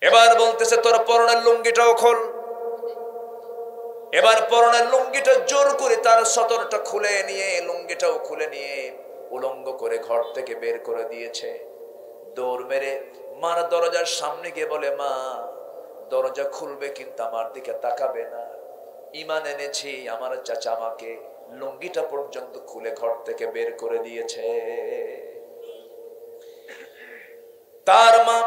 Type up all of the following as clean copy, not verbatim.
এবার বলতেছে তোর পরনের লুঙ্গিটাও খোল। এবার পরনের লুঙ্গিটা জোর করে তার সতরটা খুলে নিয়ে লুঙ্গিটাও খুলে নিয়ে উলঙ্গ করে ঘর থেকে বের করে দিয়েছে। দৌড় মেরে মার দরজার সামনে গিয়ে বলে, মা দরজা খুলবে কিন্তু আমার দিকে তাকাবে না। ঈমান এনেছি, আমার চাচা আমাকে লুঙ্গিটা পর্যন্ত খুলে ঘর থেকে বের করে দিয়েছে। তার মা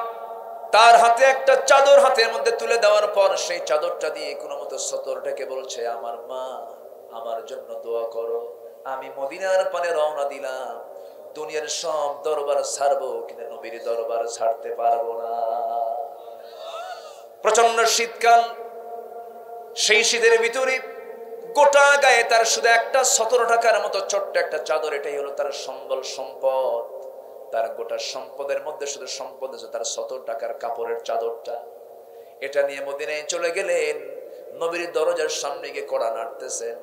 তার হাতে একটা চাদর হাতের মধ্যে তুলে দেওয়ার পর সেই চাদরটা দিয়ে কোনো মতো সতরটাকে বলছে, আমার মা আমার জন্য দোয়া করো, আমি মদিনার পানে রওনা দিলাম, দুনিয়ার সব দরবার ছাড়বো কিন্তু নবীর দরবার ছাড়তে পারবো না। প্রচন্ড শীতকাল, সেই শীতের ভিতরে গোটা গায়ে তার শুধু একটা 17 টাকার মতো ছোট্ট একটা চাদর, এটাই হলো তার সম্বল সম্পদ। তার গোটা সম্পদের মধ্যে শুধু সম্পদ আছে তার 17 টাকার কাপড়ের চাদরটা। এটা নিয়ে মদিনায় চলে গেলেন। নবীর দরজার সামনে গিয়ে কড়া নাড়তেছেন।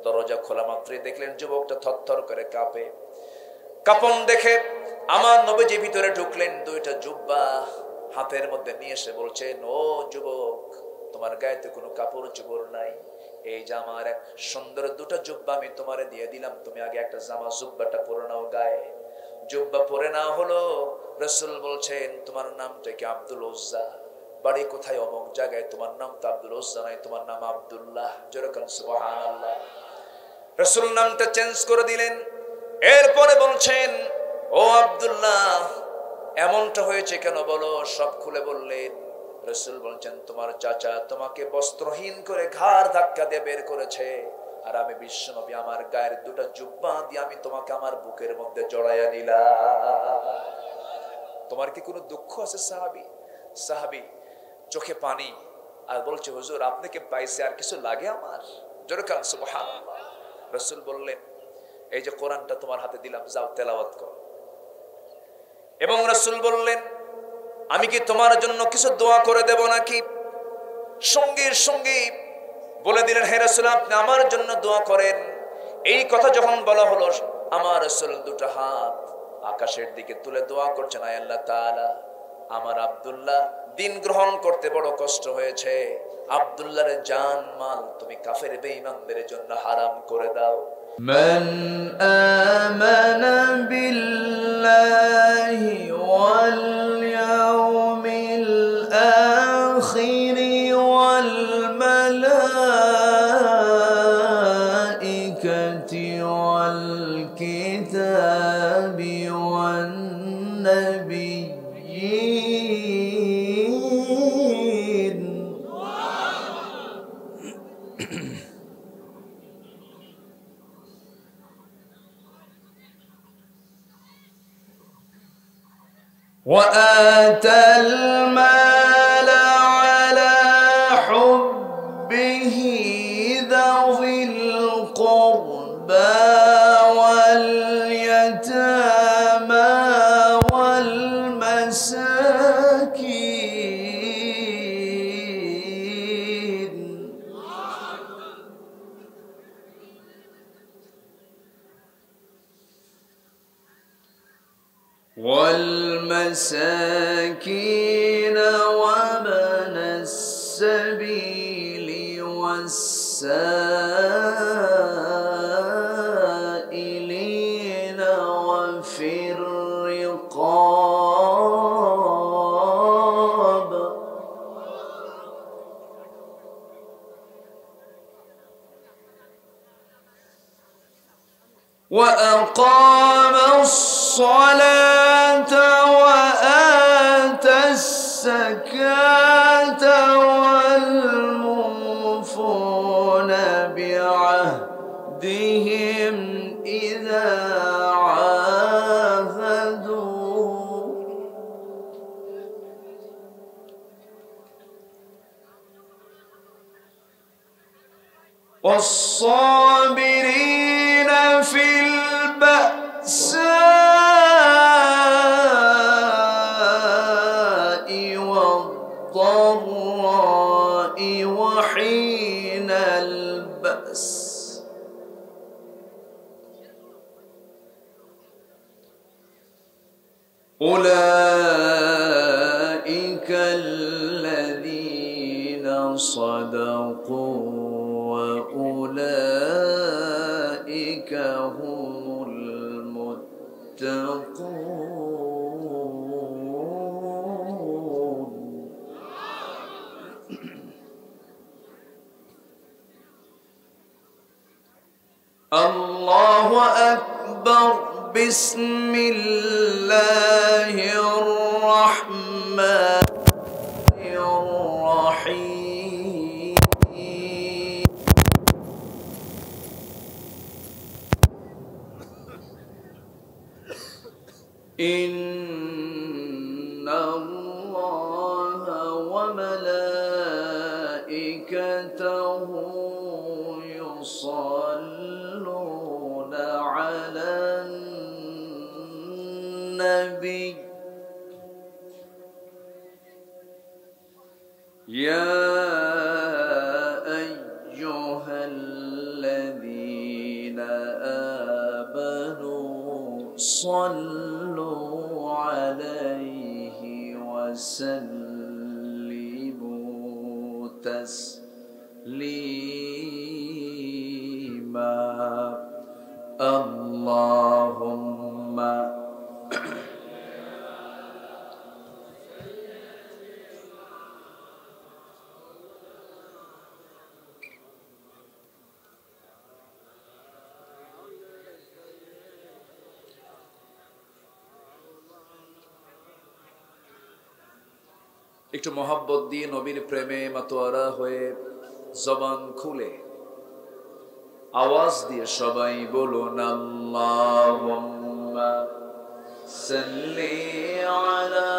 দরজা খোলা মাত্রই দেখলেন যুবকটা থরথর করে কাঁপে। কাঁপন দেখে আমার নবীজি ভিতরে ঢুকলেন, দুইটা জুব্বা হাতের মধ্যে নিয়ে এসে বলছেন, ও যুবক, তোমার গায়ে তো কোনো কাপড় চোপড় নাই, এই জামার সুন্দর দুটো জুব্বা আমি তোমারে দিয়ে দিলাম, তুমি আগে একটা জামা জুব্বাটা পরে নাও গায়ে। জুব্বা পরে না হলো। রাসূল বলছেন, তোমার নামটা কি আব্দুল উজ্জা? বাড়ি কোথায়? অমুক জায়গায়। তোমার নাম তো আব্দুল উজ্জা নাই, তোমার নাম আব্দুল্লাহ। জোরে বলেন সুবহানাল্লাহ। রাসূল নামটা চেঞ্জ করে দিলেন। এরপরে বলছেন, ও আব্দুল্লাহ, এমনটা হয়েছে কেন বলো? সব খুলে বললেন। রাসূল বলছেন, তোমার চাচা তোমাকে বস্ত্রহীন করে ঘাড় ধাক্কা দিয়ে বের করেছে, আর আমি বিশ্বনবী আমার গায়ের দুটো জুব্বা দিয়ে আমি তোমাকে আমার বুকের মধ্যে জড়াইয়া নিলাম। তোমার কি কোনো দুঃখ আছে? সাহাবী চোখে পানি আর বলছে, হুজুর আপনাকে পাইছে, আর কিছু লাগে আমার? জোরে বলেন সুবহানাল্লাহ। রাসূল বললেন, এই যে কোরআনটা তোমার হাতে দিলাম, যাও তেলাওয়াত করো। এবং রাসূল বললেন, আমি কি তোমার জন্য কিছু দোয়া করে দেব নাকি? সঙ্গে সঙ্গে বলে দিলেন, হে রাসূল আপনি আমার জন্য দোয়া করেন। এই কথা যখন বলা হলো, আমার রাসূল দুটো হাত আকাশের দিকে তুলে দোয়া করছেন, আয় আল্লাহ তাআলা, আমার আব্দুল্লাহ দিন গ্রহণ করতে বড় কষ্ট হয়েছে, আব্দুল্লাহর জান মাল তুমি কাফের বেঈমানদের জন্য হারাম করে দাও। من آمن بالله واليوم الآخر والملائكة والكتاب والنبيين وآتى المال على حبه ذوي القربى واليتامى والمساكين وابن السبيل والسائلين وفي الرقاب وأقام الصلاة وآتى الزكاة والموفون بعهدهم إذا عاهدوا والصابرين في البأساء والضراء وحين البأس أولئك الذين صدقوا وأولئك هم المتقون. الله أكبر. بسم الله الرحمن الرحيم. إن الله وملائكته يصلون على النبي يا أيها الذين آمنوا صلوا عليه وسلموا تسليما. اللهم একটু মোহাব্বত দিয়ে নবীর প্রেমে মাতোয়ারা হয়ে জবান খুলে আওয়াজ দিয়ে সবাই বলুন আল্লাহুম্মা সাল্লি আলা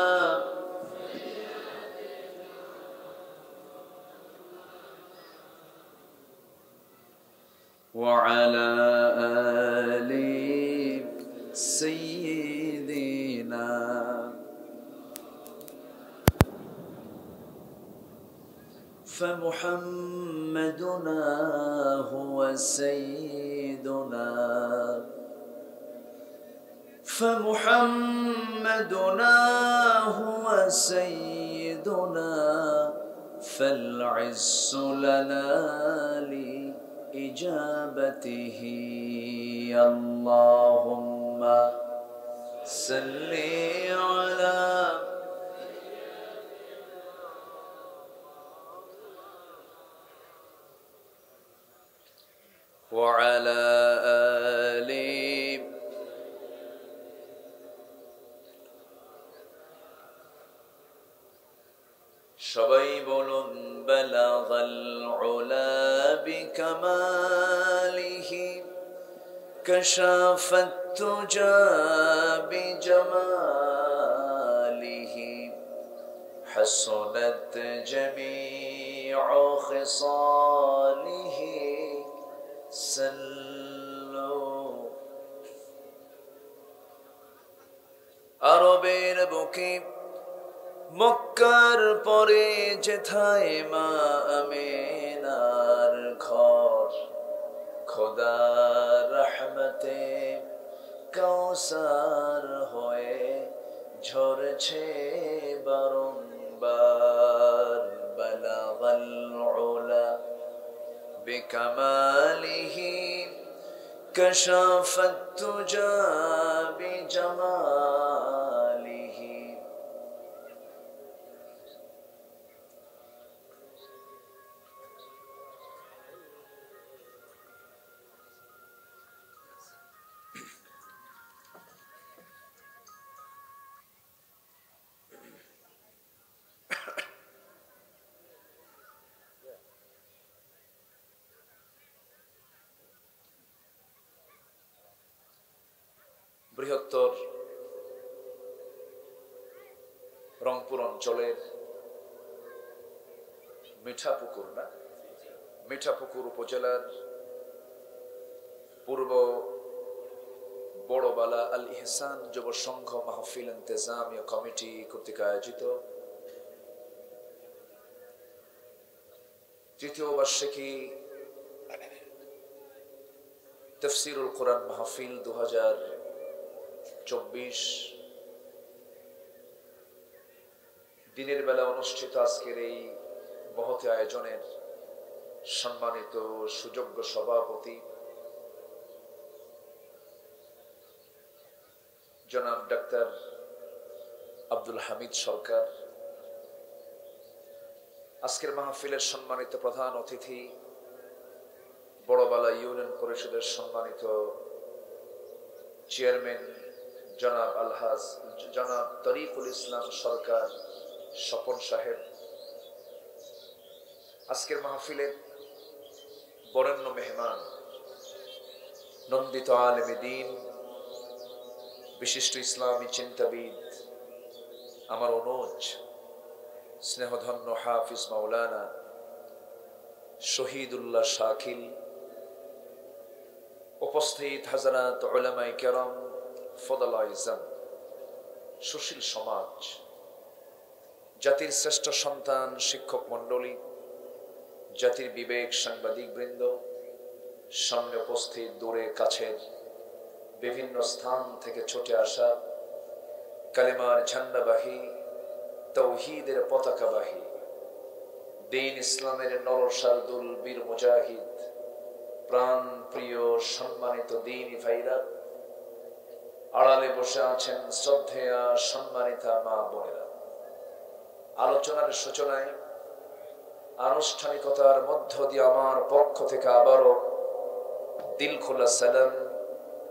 ওয়া আলা আলি সাইয়্যিদিনা فمحمدنا هو سيدنا فمحمدنا هو سيدنا فالعز لنا لإجابته. اللهم صل على وعلى آل সবাই বলুন বালাগাল উলা বিকামালিহি কাশাফাত তুজা বিজামালিহি হাসনাত জামিউ খিসালিহি আরবের বুকে মক্কার পরে যেথায় মা আমিনার ঘর খোদার রহমতে কাউসার হয়ে ঝরছে বারংবার। বালাগাল উলা بكماله كشف التجى بجماله. বৃহত্তর রংপুর অঞ্চলের মিঠাপুকুর উপজেলার পূর্ব বড়বালা আল ইহসান যুব সংঘ মাহফিল ইন্তেজামিয়া কমিটি কর্তৃক আয়োজিত তৃতীয় বার্ষিকী তাফসীরুল কোরআন মাহফিল 2024 দিনের বেলা অনুষ্ঠিত আজকের এই মহৎ আয়োজনের সম্মানিত সুযোগ্য সভাপতি জনাব ডাক্তার আব্দুল হামিদ সরকার, আজকের মাহফিলের সম্মানিত প্রধান অতিথি বড়বালা ইউনিয়ন পরিষদের সম্মানিত চেয়ারম্যান জনাব তরিকুল ইসলাম সরকার স্বপন সাহেব, আজকের মাহফিলের বরেণ্য মেহমান নন্দিত আলেমে দ্বীন, বিশিষ্ট ইসলামী চিন্তাবিদ, আমার অনুজ স্নেহধন্য হাফিজ মাওলানা শহীদুল্লাহ শাকিল, উপস্থিত হাজরাত উলামায়ে কেরাম, ফদলায়ে ইজম, সুশীল সমাজ, জাতির শ্রেষ্ঠ সন্তান শিক্ষক মণ্ডলী, জাতির বিবেক সাংবাদিক বৃন্দ, সামনে উপস্থিত দূরে কাছের বিভিন্ন স্থান থেকে ছুটে আসা কালেমার ঝান্ডাবাহী, তাওহীদের পতাকাবাহী, দ্বীন ইসলামের নরসারদুল বীর মুজাহিদ, প্রাণ প্রিয় সম্মানিত দ্বীনি ভাইরা, আড়ালে বসে আছেন শ্রদ্ধেয়া সম্মানিতা মা বোনেরা, আলোচনার সূচনায় আনুষ্ঠানিকতার মধ্য দিয়ে আমার পক্ষ থেকে আবারও দিল খোলা সালাম,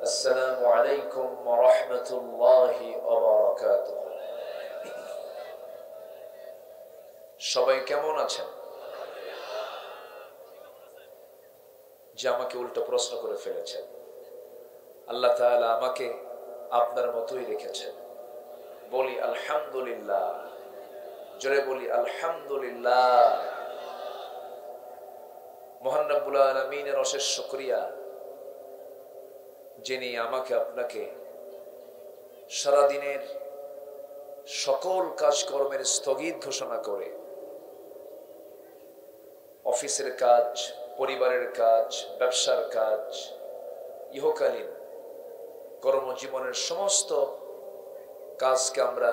আসসালামু আলাইকুম ওয়া রাহমাতুল্লাহি ওয়া বারাকাতুহু। সবাই কেমন আছেন? যে আমাকে উল্টো প্রশ্ন করে ফেলেছেন, আল্লাহ তাআলা আমাকে আপনার মতোই রেখেছেন। বলি আলহামদুলিল্লাহ, জোরে বলি আলহামদুলিল্লাহ। মহান রব্বুল আলামিনের অশেষ শুকরিয়া, যিনি আমাকে আপনাকে সারাদিনের সকল কাজকর্মের স্থগিত ঘোষণা করে অফিসের কাজ, পরিবারের কাজ, ব্যবসার কাজ, ইহকালীন কর্মজীবনের সমস্ত কাজকে আমরা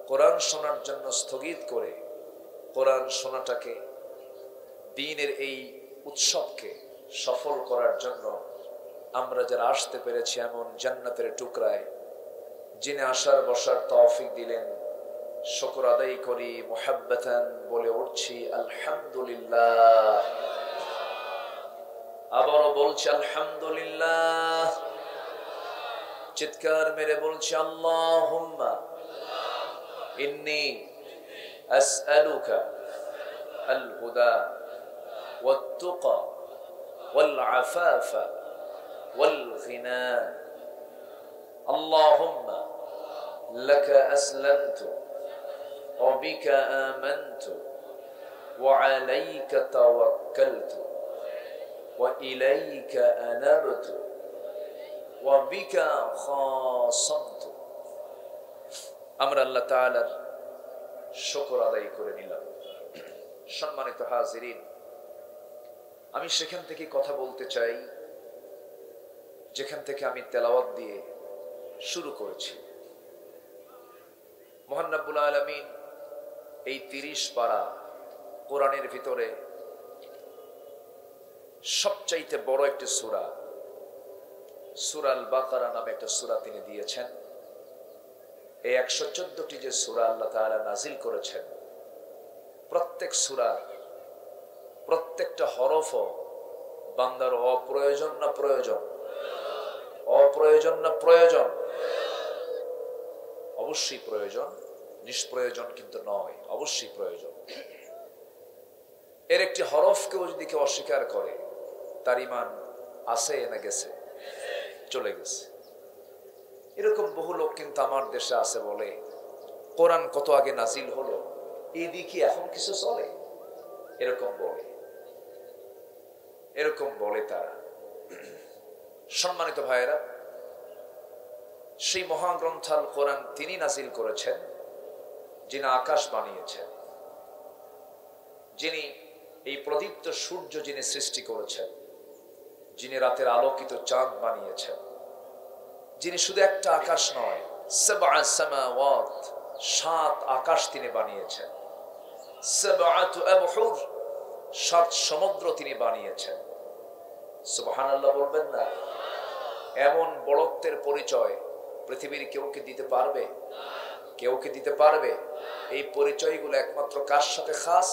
কোরআন শোনার জন্য স্থগিত করে কোরআন শোনাটাকে, দ্বীনের এই উৎসবকে সফল করার জন্য আমরা যারা আসতে পেরেছি এমন জান্নাতের টুকরায়, যিনি আসার বসার তৌফিক দিলেন, শুকর আদায় করি, মুহাব্বাতান বলে উঠছি আলহামদুলিল্লাহ। আবারও বলছি আলহামদুলিল্লাহ, চিৎকার মেরে বলছি আল্লাহুম্মা ইন্নী আসআলুকা আল হুদা ওয়াত তুকা ওয়াল আফাফা ওয়াল গিনা। আল্লাহুম্মা লাকা আসলামতু ওয়া বিকা আমানতু ওয়া আলাইকা তাওয়াক্কালতু ওয়া ইলাইকা আনাবতু ওয়া বিকা খাসামতু। আমরা আল্লাহ তাআলার শুকর আদায় করে নিলাম। সম্মানিত হাজিরিন, আমি সেখান থেকে কথা বলতে চাই যেখান থেকে আমি তেলাওয়াত দিয়ে শুরু করেছি। মহান রব্বুল আলামিন এই 30 পারা কোরআনের ভিতরে সবচাইতে বড় একটি সূরা, সূরা আল বাকারা নামে একটা সূরা তিনি দিয়েছেন। এই 114টি যে সূরা আল্লাহ তাআলা নাজিল করেছেন, প্রত্যেক সূরার প্রত্যেকটা হরফও বান্দার অপ্রয়োজন না প্রয়োজন? অপ্রয়োজন না প্রয়োজন? অবশ্যই প্রয়োজন, নিষ্প্রয়োজন কিন্তু নয়, অবশ্যই প্রয়োজন। এর একটি হরফকেও যদি কেউ অস্বীকার করে, তার ঈমান আছে না গেছে? চলে গেছে। এরকম বহু লোক কিন্তু আমার দেশে আছে, বলে কোরআন কত আগে নাজিল হলো, এদিকে এখন কিছু চলে, এরকম বলে তারা। সম্মানিত ভাইয়েরা, সেই মহাগ্রন্থ আল কোরআন তিনি নাজিল করেছেন, যিনি আকাশ বানিয়েছেন, যিনি এই প্রদীপ্ত সূর্য যিনি সৃষ্টি করেছেন, যিনি রাতের আলোকিত চাঁদ বানিয়েছেন, যিনি শুধু একটা আকাশ নয়, সাবআ সামাওয়াত 7 আকাশ তিনি বানিয়েছেন, সাবআতু আবহুর 7 সমুদ্র তিনি বানিয়েছেন। সুবহানাল্লাহ বলবেন না? এমন বড়ত্বের পরিচয় পৃথিবীর কেউ কি দিতে পারবে? কেউ কি দিতে পারবে? এই পরিচয়গুলো একমাত্র কার সাথে খাস?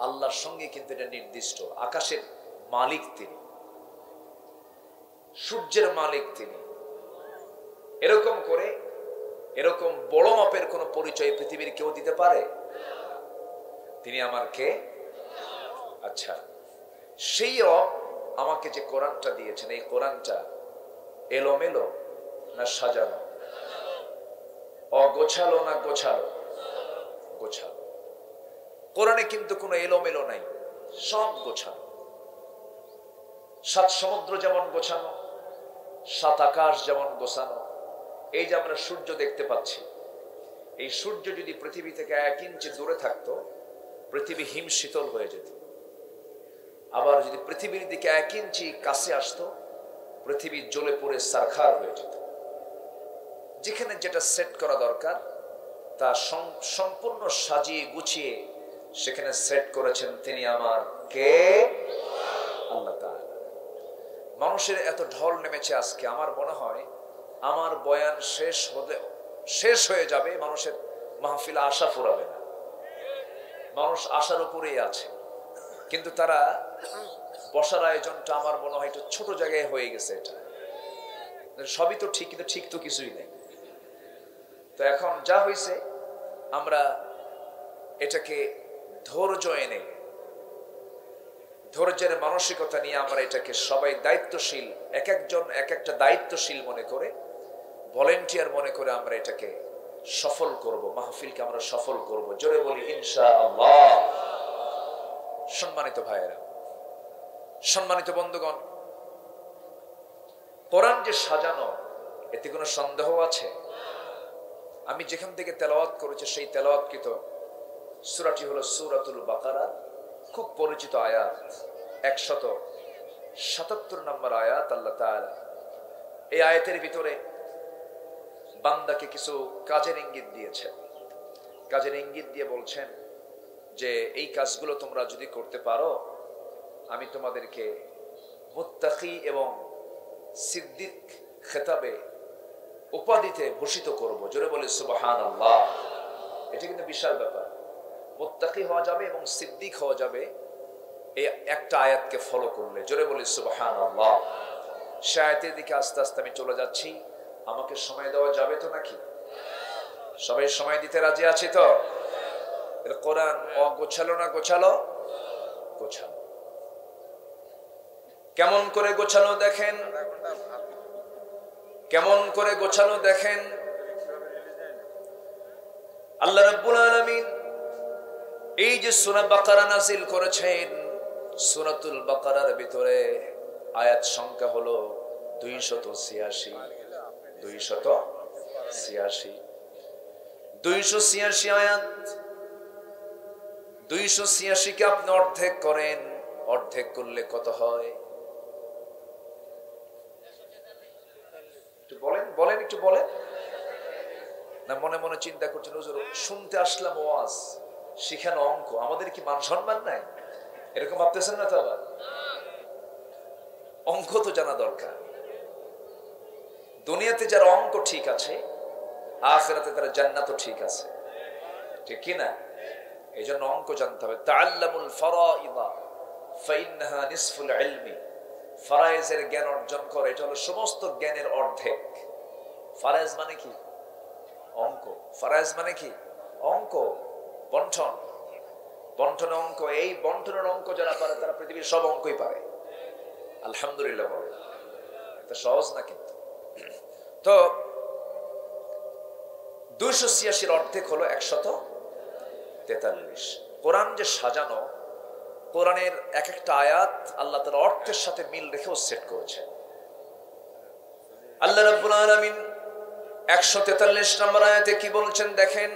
আল্লাহর সঙ্গে কিন্তু এটা নির্দিষ্ট। আকাশের মালিক তিনি, সূর্যের মালিক তিনি। এরকম করে এরকম বড় মাপের কোন পরিচয় পৃথিবীর কেউ দিতে পারে? তিনি আমার কে? আচ্ছা, সেই রব আমাকে যে কোরআনটা দিয়েছেন, এই কোরআনটা এলোমেলো না সাজানো? অগোছালো না গোছালো? গোছালো। কোরআনে কিন্তু কোনো এলোমেলো নাই, সব গোছানো। 7 সমুদ্র যেমন গোছানো, 7 আকাশ যেমন গোছানো। এই যে আমরা সূর্য দেখতে পাচ্ছি, এই সূর্য যদি পৃথিবী থেকে 1 ইঞ্চি দূরে থাকতো, পৃথিবী হিম শীতল হয়ে যেত। আবার যদি পৃথিবীর দিকে 1 ইঞ্চি কাছে আসতো, পৃথিবী জ্বলে পড়ে সারখার হয়ে যেত। যেখানে যেটা সেট করা দরকার তা সম্পূর্ণ সাজিয়ে গুছিয়ে সেখানে সেট করেছেন তিনি আমার কে? আল্লাহ তাআলা। মানুষের এত ঢল নেমেছে আজকে, আমার মনে হয় আমার বয়ান শেষ হয়ে যাবে, মানুষের মাহফিলে আশা ফুরাবে না। মানুষ আশার উপরেই আছে, কিন্তু তারা বসার আয়োজনটা আমার মনে হয় একটু ছোট জায়গায় হয়ে গেছে। এটা সবই তো ঠিক, কিন্তু ঠিক তো কিছুই নেই। তো এখন যা হয়েছে, আমরা এটাকে ধৈর্য এনে, ধৈর্যের মানসিকতা নিয়ে আমরা এটাকে সবাই দায়িত্বশীল, এক একজন এক একটা দায়িত্বশীল মনে করে, ভলেন্টিয়ার মনে করে আমরা এটাকে সফল করব, মাহফিলকে আমরা সফল করব। জোরে বলি ইনশাআল্লাহ। সম্মানিত ভাইয়েরা, সম্মানিত বন্ধুগণ, কোরআন যে সাজানো, এতে কোনো সন্দেহ আছে? আমি যেখান থেকে তেলাওয়াত করেছি সেই তেলাওয়াতকৃত সূরাটি হলো সূরাতুল বাকারা, খুব পরিচিত আয়াত, 177 নম্বর আয়াত। আল্লাহ তাআলা এই আয়াতের ভিতরে বান্দাকে কিছু কাজের ইঙ্গিত দিয়েছেন। কাজের ইঙ্গিত দিয়ে বলছেন যে এই কাজগুলো তোমরা যদি করতে পারো, আমি তোমাদেরকে মুত্তাকি এবং সিদ্দিক খেতাবে উপাধিতে ভূষিত করব। জোরে বলে সুবহানাল্লাহ। এটা কিন্তু বিশাল ব্যাপার। মুত্তাকি হওয়া যাবে এবং সিদ্দিক হওয়া যাবে এই একটা আয়াতকে ফলো করলে। জোরে বলে সুবহানাল্লাহ। সে আয়াতের দিকে আস্তে আস্তে আমি চলে যাচ্ছি। আমাকে সময় দেওয়া যাবে তো নাকি? সবাই সময় দিতে রাজি আছে তো? কোরআন অগোছালো না গোছালো? গোছালো। কেমন করে গোছালো দেখেন, কেমন করে গোছালো দেখেন। আল্লাহ রাব্বুল আলামিন এই যে সূরা বাকারা নাযিল করেছেন, সূরাতুল বাকারার ভিতরে আয়াত সংখ্যা হলো 286। 286 আয়াত। 286 কে আপনি অর্ধেক করেন, অর্ধেক করলে কত হয়? বলেন একটু বলেন না। মনে মনে চিন্তা করছেন, হুজুর শুনতে আসলাম ওয়াজ, শিখানো অঙ্ক, আমাদের কি মান সম্মান নাই? এরকম ভাবতেছেন না তো? আবার অঙ্ক তো জানা দরকার। দুনিয়াতে যার অঙ্ক ঠিক আছে, আখিরাতে তার জান্নাতও ঠিক আছে, ঠিক কি না? এই জন্য অঙ্ক জানতে হবে। তাআল্লামুল ফারাইদা ফাইন্নাহা নিসফুল ইলমি। ফারায়েজের জ্ঞান অর্জন করে, এটা হলো সমস্ত জ্ঞানের অর্ধেক। ফারায়েজ মানে কি? অঙ্ক। ফারায়েজ মানে কি? অঙ্ক, বন্টন। বন্টন অঙ্ক। এই বন্টনের অঙ্ক যারা পারে তারা পৃথিবীর সব অঙ্কই পারে। আলহামদুলিল্লাহ। এটা সহজ না কিন্তু। তো 286 অর্ধেক হলো 143। কোরআন যে সাজানো, কোরআনের এক একটা আয়াত আল্লাহ তার অর্থের সাথে মিল রেখেও সেট করেছে। আল্লাহ রাব্বুল আলামিন 143 নম্বর আয়াতে কি বলছেন দেখেন,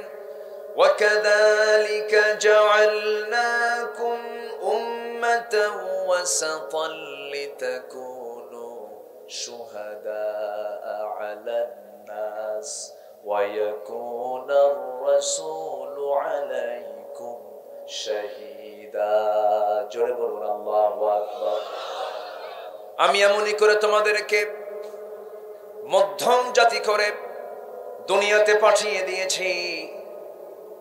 وَكَذَلِكَ جَعَلْنَاكُمْ أُمَّةً وَسَطًا لِتَكُونُوا شُهَدَاءَ عَلَى النَّاسِ ويكون الرسول عليكم شهيدا জোরে বলুন আল্লাহু আকবার। আমি এমনই করে তোমাদেরকে মধ্যম জাতি করে দুনিয়াতে পাঠিয়ে দিয়েছি।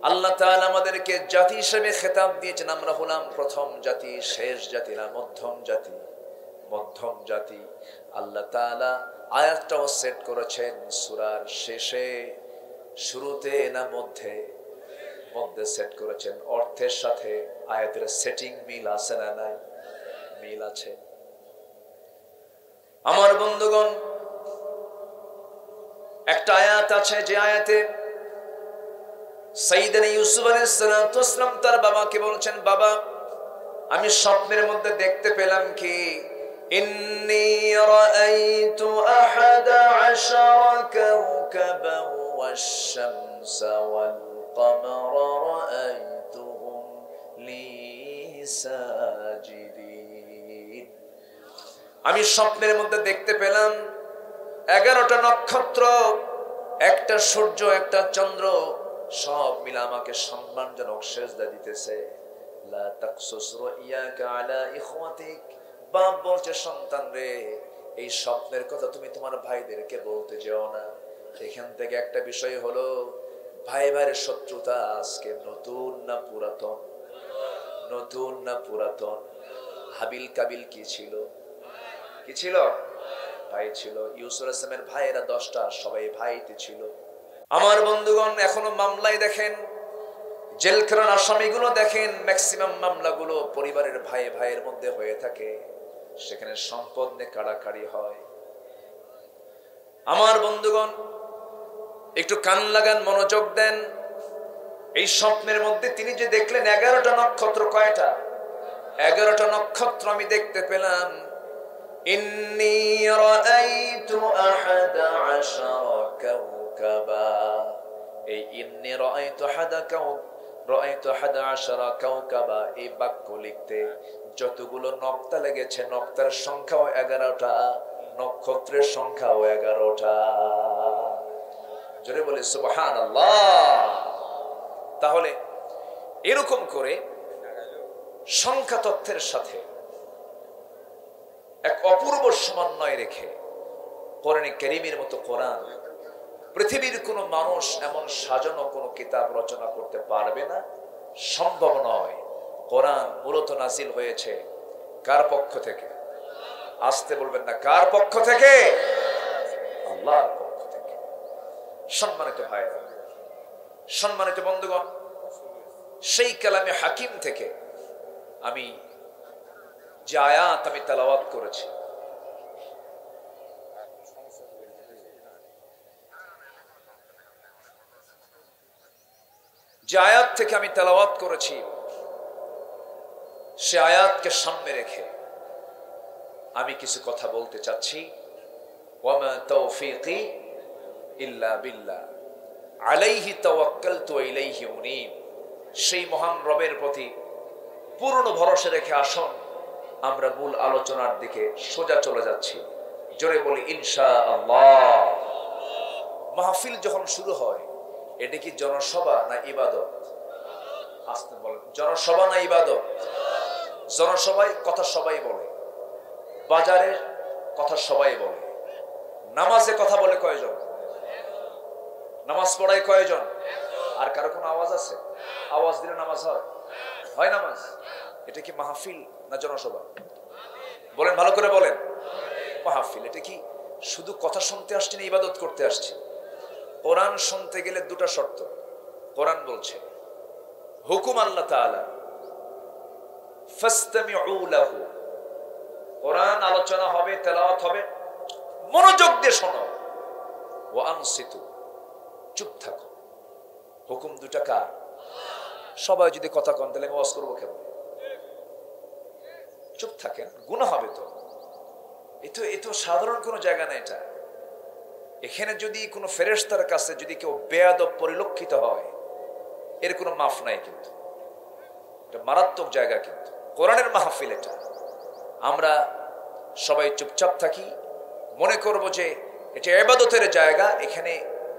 আল্লাহ তাআলা আমাদেরকে জাতি হিসেবে খেতাব দিয়েছেন, আমরা হলাম প্রথম জাতি, শেষ জাতি না, মধ্যম জাতি। মধ্যম জাতি আল্লাহ তাআলা আয়াতটাও সেট করেছেন সূরার শেষে, শুরুতে না মধ্যে? মধ্যে সেট করেছেন। অর্থের সাথে আয়াতের সেটিং মিল আছে না নাই? মিল আছে। আমার বন্ধুগণ, একটা আয়াত আছে যে আয়াতে সাইয়েদনা ইউসুফ আলাইহিস সালাম তার বাবাকে বলছেন, বাবা আমি স্বপ্নের মধ্যে দেখতে পেলাম কি ইন্নী রাআইতু আহাদা আশারা কাওকাবান ওয়াশ-শামসা ওয়াল-কামারা রাআইতুহুম লি সাজিদিন। আমি স্বপ্নের মধ্যে দেখতে পেলাম 11টা নক্ষত্র, একটা সূর্য, একটা চন্দ্র, সব মিলে আমাকে সম্মানজনক সেজদা দিতেছে। লা তাকসুস রুইয়াকা আলা ইখওয়াতিক, বাপ বলছে সন্তান রে এই স্বপ্নের কথা তুমি তোমার ভাইদেরকে বলতে যেও না। এখান থেকে একটা বিষয় হলো ভাই ভাইয়ের শত্রুতা আজকে নতুন না পুরাতন? নতুন না পুরাতন? হাবিল কাবিল কি ছিল? কি ছিল? ভাই ছিল। ইউসুফ আলাইহিস সালামের ভাইয়েরা 10টা, সবাই ভাইতে ছিল। আমার বন্ধুগণ, এখনো মামলায় দেখেন, জেলখানার আসামিগুলো দেখেন, ম্যাক্সিমাম মামলাগুলো পরিবারের ভাই ভাইয়ের মধ্যে হয়ে থাকে, সেখানে সম্পদ নিয়ে কাড়াকাড়ি হয়। আমার বন্ধুগণ একটু কান লাগান, মনোযোগ দেন। এই স্বপ্নের মধ্যে তিনি যে দেখলেন 11টা নক্ষত্র, কয়টা? 11টা নক্ষত্র আমি দেখতে পেলাম। ইন্নী রাআইতু আহাদা আশারা কাওকাবা, এই ইন্নী রাআইতু আহাদা আশারা কাওকাবা এই বাক্য লিখতে যতগুলো নক্তা লেগেছে, নক্তার সংখ্যাও 11টা, নক্ষত্রের সংখ্যাও 11টা। জোরে বলে সুবহানাল্লাহ। তাহলে এরকম করে সংখ্যা তথ্যের সাথে এক অপূর্ব সমন্বয় রেখে কোরআনে কারীমের মতো কোরআন পৃথিবীর কোনো মানুষ এমন সাজানো কোনো কিতাব রচনা করতে পারবে না, সম্ভব নয়। কোরআন মূলত নাজিল হয়েছে কার পক্ষ থেকে? আসতে বলবেন না, কার পক্ষ থেকে? আল্লাহর পক্ষ থেকে। সম্মানিত ভাইরা, সম্মানিত বন্ধুগণ, সেই কালামে হাকিম থেকে আমি যে আয়াত আমি তেলাওয়াত করেছি, যে আয়াত থেকে আমি তেলাওয়াত করেছি, সে আয়াতকে সামনে রেখে আমি কিছু কথা বলতে চাচ্ছি। ওয়ামা তাওফীকি ইল্লা বিল্লাহ আলাইহি তাওয়াক্কালতু ওয়া ইলাইহি উনীব। সেই মহান রবের প্রতি পূর্ণ ভরসা রেখে আসুন আমরা মূল আলোচনার দিকে সোজা চলে যাচ্ছি। জোরে বলি ইনশাআল্লাহ। মাহফিল যখন শুরু হয়, এটা কি জনসভা না ইবাদত? আসতে বলেন, জনসভা না ইবাদত? জনসভায় কথা সবাই বলে, বাজারে কথা সবাই বলে, নামাজে কথা বলে কয়জন? নামাজ পড়ায় কয়জন? আর কারো কোনো আওয়াজ আছে? আওয়াজ দিলে নামাজ হয়? হয় নামাজ? এটা কি মাহফিল না জনসভা? বলেন, ভালো করে বলেন। মাহফিল। এটা কি শুধু কথা শুনতে আসছি না ইবাদত করতে আসছি? কোরআন শুনতে গেলে দুটা শর্ত। কোরআন বলছে, হুকুম আল্লাহ তাআলা, ফাসতামিউ লাহু। কোরআন আলোচনা হবে, তেলাওয়াত হবে, মনোযোগ দিয়ে শোনো। ওয়া আনসিতু, চুপ থাকো। হুকুম দুটা কার? সবাই যদি কথা কন তাহলে আমি ওয়াজ করবো কেন? চুপ থাকেন, গুনাহ হবে তো। এ তো সাধারণ কোনো জায়গা না এটা। এখানে যদি কোনো ফেরেশতার কাছে যদি কেউ বেয়াদব পরিলক্ষিত হয়, এর কোনো মাফ নাই। কিন্তু এটা মারাত্মক জায়গা, কিন্তু কোরআনের মাহফিল এটা। আমরা সবাই চুপচাপ থাকি, মনে করব যে এটা ইবাদতের জায়গা, এখানে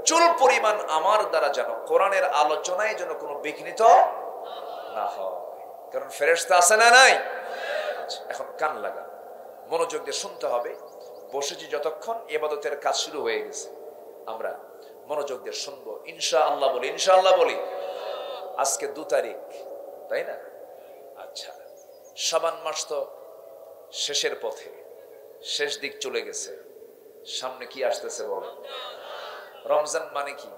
চুল পরিমাণ আমার দ্বারা যেন কোরআনের আলোচনায় যেন কোনো বিঘ্নিত না হয়, কারণ ফেরেশতা আছে না নাই? আচ্ছা, এখন কান লাগা, মনোযোগ দিয়ে শুনতে হবে। বসেছি যতক্ষণ, ইবাদতের কাজ শুরু হয়ে গেছে, আমরা মনোযোগ দিয়ে শুনবো। ইনশাআল্লাহ বলি, ইনশাআল্লাহ বলি। আজকে 2 তারিখ, তাই না? আচ্ছা, শাবান মাস তো শেষের পথে, শেষ দিক চলে গেছে। সামনে কি আসতেছে বল? রমজান মানে কি?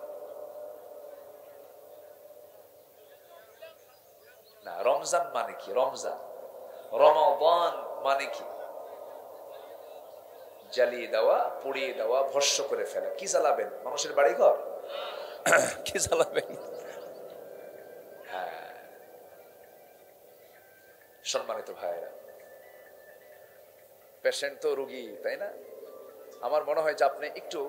না, রমজান মানে কি? রমজান, রমাদান মানে কি? জ্বালিয়ে দেওয়া, পুড়িয়ে দেওয়া, ভস্ম করে ফেলা। কি জ্বালাবেন? মানুষের বাড়ি ঘর? কি জ্বালাবেন? হ্যাঁ, সম্মানিত ভাইরা, পেশেন্ট তো রোগী, তাই না? আমার মনে হয় যে আপনি একটু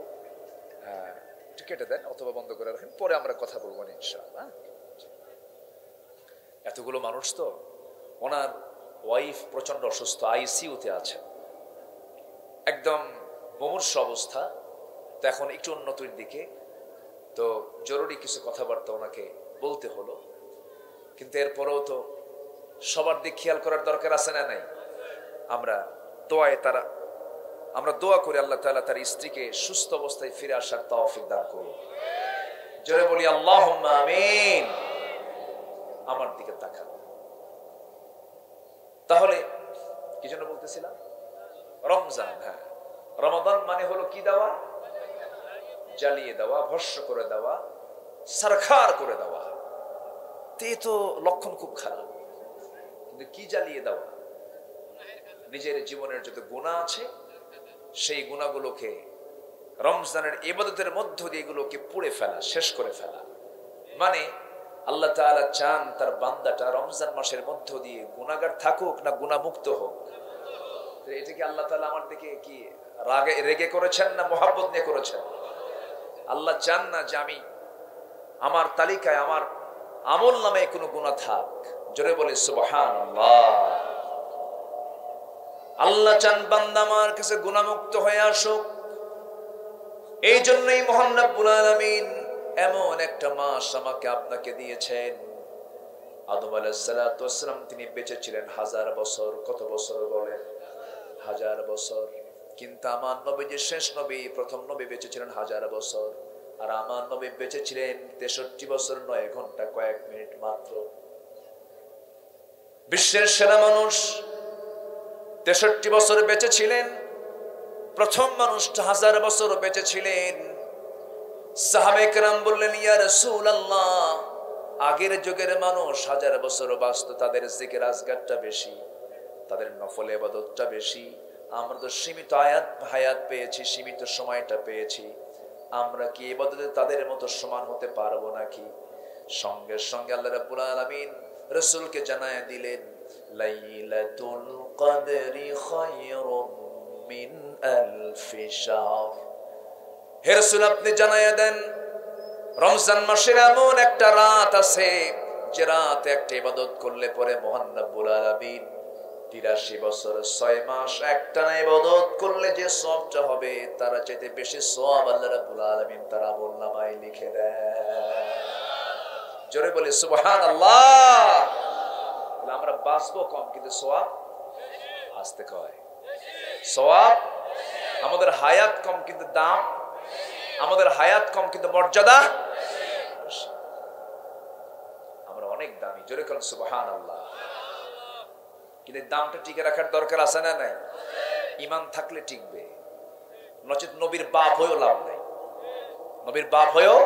কেটে দেন অথবা বন্ধ করে রাখেন, পরে আমরা কথা বলবো ইনশাআল্লাহ। এতগুলো মানুষ তো, ওনার ওয়াইফ প্রচন্ড অসুস্থ, আইসিইউতে আছেন, একদম মুমূর্ষ অবস্থা। তো এখন একটু উন্নতির দিকে, তো জরুরি কিছু কথাবার্তা ওনাকে বলতে হলো, কিন্তু এরপরেও তো সবার দিক খেয়াল করার দরকার আছে না নাই? আমরা দোয়া করি আল্লাহ তাআলা তার স্ত্রীকে সুস্থ অবস্থায় ফিরে আসার তৌফিক দান করুন। জোরে বলি আল্লাহুম্মা আমিন। আমার দিকে তাকান। তাহলে কি জন্য বলতেছিলাম? রমজান। হ্যাঁ, রমাদান মানে হলো কি দেওয়া? জ্বালিয়ে দেওয়া, ভস্ম করে দেওয়া, সারখার করে দেওয়া। তো লক্ষণ খুব খারাপ। কিন্তু কি জ্বালিয়ে দেওয়া? নিজের জীবনের যত গুনাহ আছে সেই গুনাহগুলোকে রমজানের ইবাদতের মধ্য দিয়ে এগুলোকে পুড়ে ফেলা, শেষ করে ফেলা। মানে আল্লাহ তাআলা চান তার বান্দাটা রমজান মাসের মধ্য দিয়ে গুনাহগার থাকুক না গুনাহমুক্ত হোক। এটা কি আল্লাহ তাআলা আমার দিকে কি রেগে করেছেন না মহব্বত নিয়ে করেছেন? আল্লাহ চান না যে আমি আমার তালিকায় আমার আমল নামে কোনো গুনাহ থাক। জোরে বলে সুবহানাল্লাহ। আল্লাহ চান বান্দা আমার কাছে গুনাহমুক্ত হয়ে আসুক। এই জন্যই মহান রব্বুল আলামিন এমন একটা মাস আমাকে আপনাকে দিয়েছেন। আদম আলাইহিস সালাতু ওয়াস সালাম তিনি বেঁচে ছিলেন 1000 বছর। কত বছর বলেন? 1000 বছর। কিন্তু আমার নবী যে শেষ নবী, প্রথম নবী বেঁচে ছিলেন 1000 বছর, আর আমার নবী বেঁচে ছিলেন 63 বছর 9 ঘন্টা কয়েক মিনিট মাত্র। বিশ্বের সেরা মানুষ 63 বছর বেঁচে ছিলেন, প্রথম মানুষটা 1000 বছর বেঁচে ছিলেন। সাহাবায়ে কেরাম বললেন, ইয়া রাসূলুল্লাহ, আগের যুগের মানুষ 1000 বছর বাঁচত, তাদের জিকির আজগারটা বেশি, তাদের নফল ইবাদতটা বেশি। আমরা তো সীমিত হায়াত পেয়েছি, সীমিত সময়টা পেয়েছি। আমরা কি ইবাদতে তাদের মতো সমান হতে পারবো নাকি? সঙ্গে সঙ্গে আল্লাহ রাব্বুল আলামিন রাসূলকে জানায় দিলেন, লাইলাতুল কদরি খায়রুম মিন আলফি শাহর। হে রাসূল, আপনি জানায়া দেন রমজান মাসের এমন একটা রাত আছে যে রাতে একটা ইবাদত করলে পরে মহান রব্বুল আলামিন 83 বছর 6 মাস একটানা ইবাদত করলে যে সওয়াবটা হবে তার চাইতে বেশি সওয়াব আল্লাহ রাব্বুল আলামিন তার আমলনামায় লিখে দেন। জোরে বলে সুবহানাল্লাহ। আমরা বাঁচবো কম কিন্তু সওয়াব আসতে কয়। সওয়াব, আমাদের হায়াত কম কিন্তু দাম, আমাদের হায়াত কম কিন্তু মর্যাদা। আমরা অনেক দামি। জোরে বলেন সুবহানাল্লাহ। কিন্তু দামটা টিকে রাখার দরকার আছে না নাই? ঈমান থাকলে টিকবে, নচেত নবীর বাপ হয়েও লাভ নাই। নবীর বাপ হয়েও।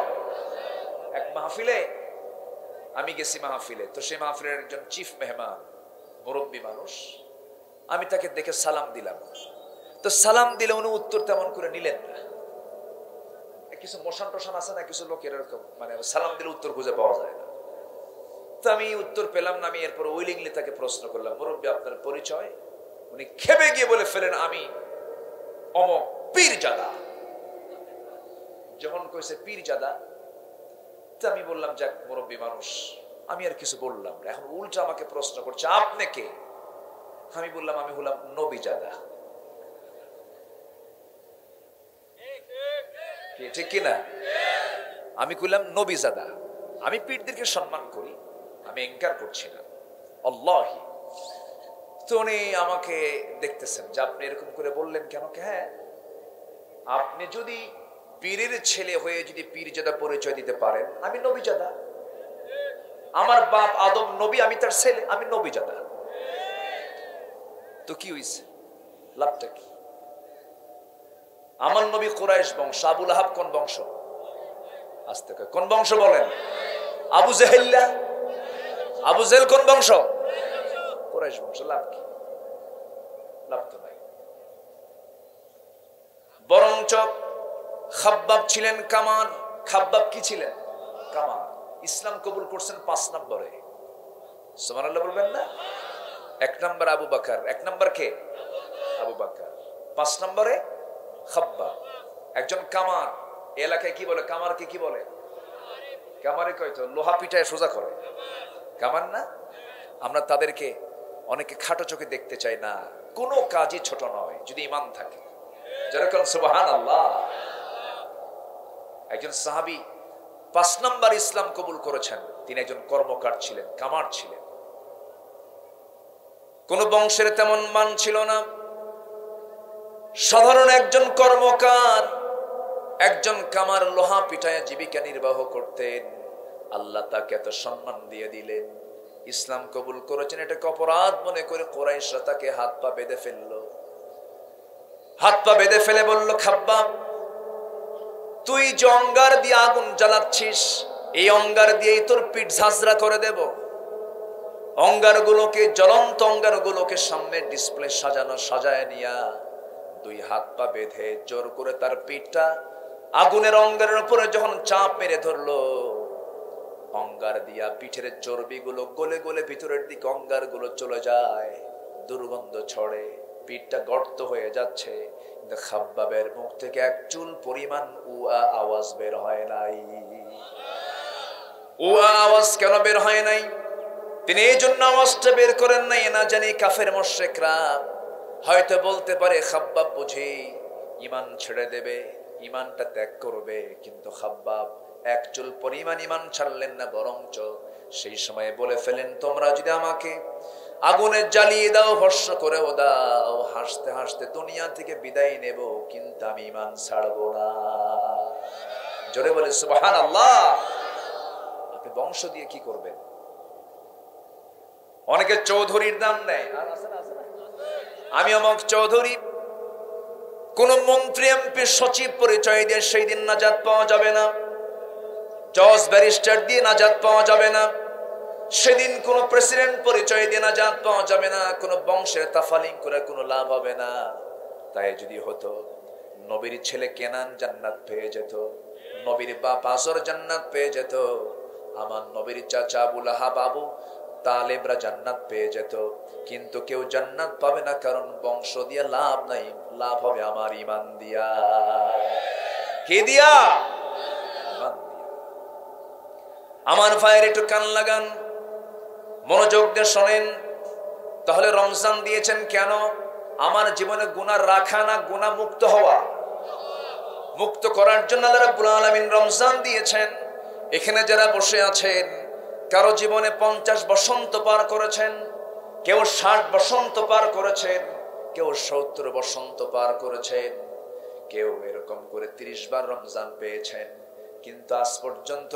এক মাহফিলে আমি গেছি, মাহফিলে তো সেই মাহফিলের একজন চিফ মেহমান, মুরব্বী মানুষ, আমি তাকে দেখে সালাম দিলাম। তো সালাম দিলে উনি উত্তর তেমন করে নিলেন না। কিছু মোশান টোশান আছে না, কিছু লোকের এরকম, মানে সালাম দিলে উত্তর খুঁজে পাওয়া যায় না। তো আমি উত্তর পেলাম না। আমি এরপর উইলিংলি তাকে প্রশ্ন করলাম, মুরব্বী আপনার পরিচয়? উনি খেপে গিয়ে বলে ফেলেন, আমি অমক পীরজাদা। যখন কইছে পীরজাদা, তো আমি বললাম, যাক মুরব্বী মানুষ, আমি আর কিছু বললাম না। এখন উল্টা আমাকে প্রশ্ন করছে, আপনি কে? আমি বললাম, আমি হলাম নবীজাদা। ঠিক কিনা? আমি কইলাম নবীজাদা। আমি পীরদেরকে সম্মান করি, আমি ইনকার করছি না, আল্লাহি। তো উনি আমাকে দেখতেছেন যে আপনি এরকম করে বললেন কেন? হ্যাঁ, আপনি যদি পীরের ছেলে হয়ে যদি পীরজাদা পরিচয় দিতে পারেন, আমি নবীজাদা। আমার বাপ আদম নবী, আমি তার ছেলে, আমি নবীজাদা। তো কি হইছে, লাভটা কি? আমার নবী কুরাইশ বংশ, আবুল আহাব কোন বংশ? আস্তে কয়, কোন বংশ বলেন? আবু জেহেল্লা, আবু জেহেল কোন বংশ? কুরাইশ বংশ। লাভ কি? লাভ তো নাই। বরঞ্চ খাব্বাব ছিলেন কামার। খাব্বাব কি ছিলেন? কামার। ইসলাম কবুল করছেন 5 নম্বরে। সুবহানাল্লাহ বলবেন না? 1 নম্বর আবু বকর, 1 নম্বর কে? আবু বকর। 5 নম্বরে খাব্বাব, একজন কামার। এলাকায় কি বলে? কামারকে কি বলে? কামারে কয় তো লোহা পিটায় সোজা করে, কামার না? আমরা তাদেরকে অনেকে খাটো চোখে দেখতে চাই না। কোনো কাজই ছোট নয় যদি ঈমান থাকে। যেরকম সুবহানাল্লাহ। একজন সাহাবী 5 নম্বর ইসলাম কবুল করেছেন, তিনি একজন কর্মকার ছিলেন, কামার ছিলেন। কোন বংশের তেমন মান ছিল না, সাধারণ একজন কর্মকার, একজন কামার, লোহা পিটায় জীবিকা নির্বাহ করতেন। আল্লাহ তাকে এত সম্মান দিয়ে দিলেন, ইসলাম কবুল করেছেন। এটাকে অপরাধ মনে করে কুরাইশরা তাকে হাত পা বেঁধে ফেললো। হাত পা বেঁধে ফেলে বলল, খাব্বাব, তুই যে অঙ্গার দিয়ে আগুন জ্বালাচ্ছিস, এই অঙ্গার দিয়েই তোর পিঠ ঝাঁঝরা করে দেব। অঙ্গারগুলোকে, জ্বলন্ত অঙ্গারগুলোকে সামনে ডিসপ্লে সাজানো, সাজায় নিয়া 2 হাত পা বেঁধে জোর করে তার পিঠটা আগুনের অঙ্গারের উপরে যখন চাপ মেরে ধরলো, অঙ্গার দিয়া পিঠের চর্বিগুলো গলে গলে ভিতরের দিকে অঙ্গারগুলো চলে যায়, দুর্গন্ধ ছড়ে, পিঠটা গর্ত হয়ে যাচ্ছে। কিন্তু খাব্বাবের মুখ থেকে এক চুল পরিমাণ উয়া আওয়াজ বের হয় নাই। উয়া আওয়াজ কেন বের হয় নাই? তিনি এই জন্য আওয়াজটা বের করেন নাই, না জানি কাফের মুশরিকরা হয়তো বলতে পারে খাব্বাব বুঝি ঈমান ছেড়ে দেবে, ঈমানটা ত্যাগ করবে। কিন্তু খাব্বাব এক চুল পরিমাণ ঈমান ছাড়লেন না, বরঞ্চ সেই সময় বলে ফেলেন, তোমরা যদি আমাকে আগুনে জ্বালিয়ে দাও, ভস্ম করেও দাও, হাসতে হাসতে দুনিয়া থেকে বিদায় নেব, কিন্তু আমি ঈমান ছাড়বো না। জোরে বলে সুবহানাল্লাহ। আপনি বংশ দিয়ে কি করবেন? অনেকে চৌধুরীর দাম নেয়, আমি অমুক চৌধুরী। কোন মন্ত্রী, এমপি, সচিব পরিচয় দিয়ে সেই দিন নাজাত পাওয়া যাবে না। জজ, ব্যারিস্টার দিয়ে নাজাত পাওয়া যাবে না। সেদিন কোন প্রেসিডেন্ট পরিচয় দিয়ে নাজাত পাওয়া যাবে না। কোন বংশের তাফালিং করে কোনো লাভ হবে না। তাই যদি হতো, নবীর ছেলে কেনান জান্নাত পেয়ে যেত, নবীর বাপ আসর জান্নাত পেয়ে যেত, আমার নবীর চাচা আবু লাহাব, আবু তালেবরা জান্নাত পেয়ে যেত। কিন্তু কেউ জান্নাত পাবে না, কারণ বংশ দিয়ে লাভ নাই, লাভ হবে আমার ঈমান দিয়া। কি দিয়া? ঈমান দিয়া। আমার ভাইয়ের একটু কান লাগান, মনোযোগ দিয়ে শোনেন। তাহলে রমজান দিয়েছেন কেন? আমার জীবনে গুনাহ রাখা না, গুনাহ মুক্ত হওয়া। মুক্ত করার জন্য আল্লাহ রাব্বুল আলামিন রমজান দিয়েছেন। এখানে যারা বসে আছেন, কারো জীবনে 50 বসন্ত পার করেছেন, কেউ 60 বসন্ত পার করেছেন, কেউ 70 বসন্ত পার করেছেন, কেউ এরকম করে 30 বার রমজান পেয়েছেন। কিন্তু আজ পর্যন্ত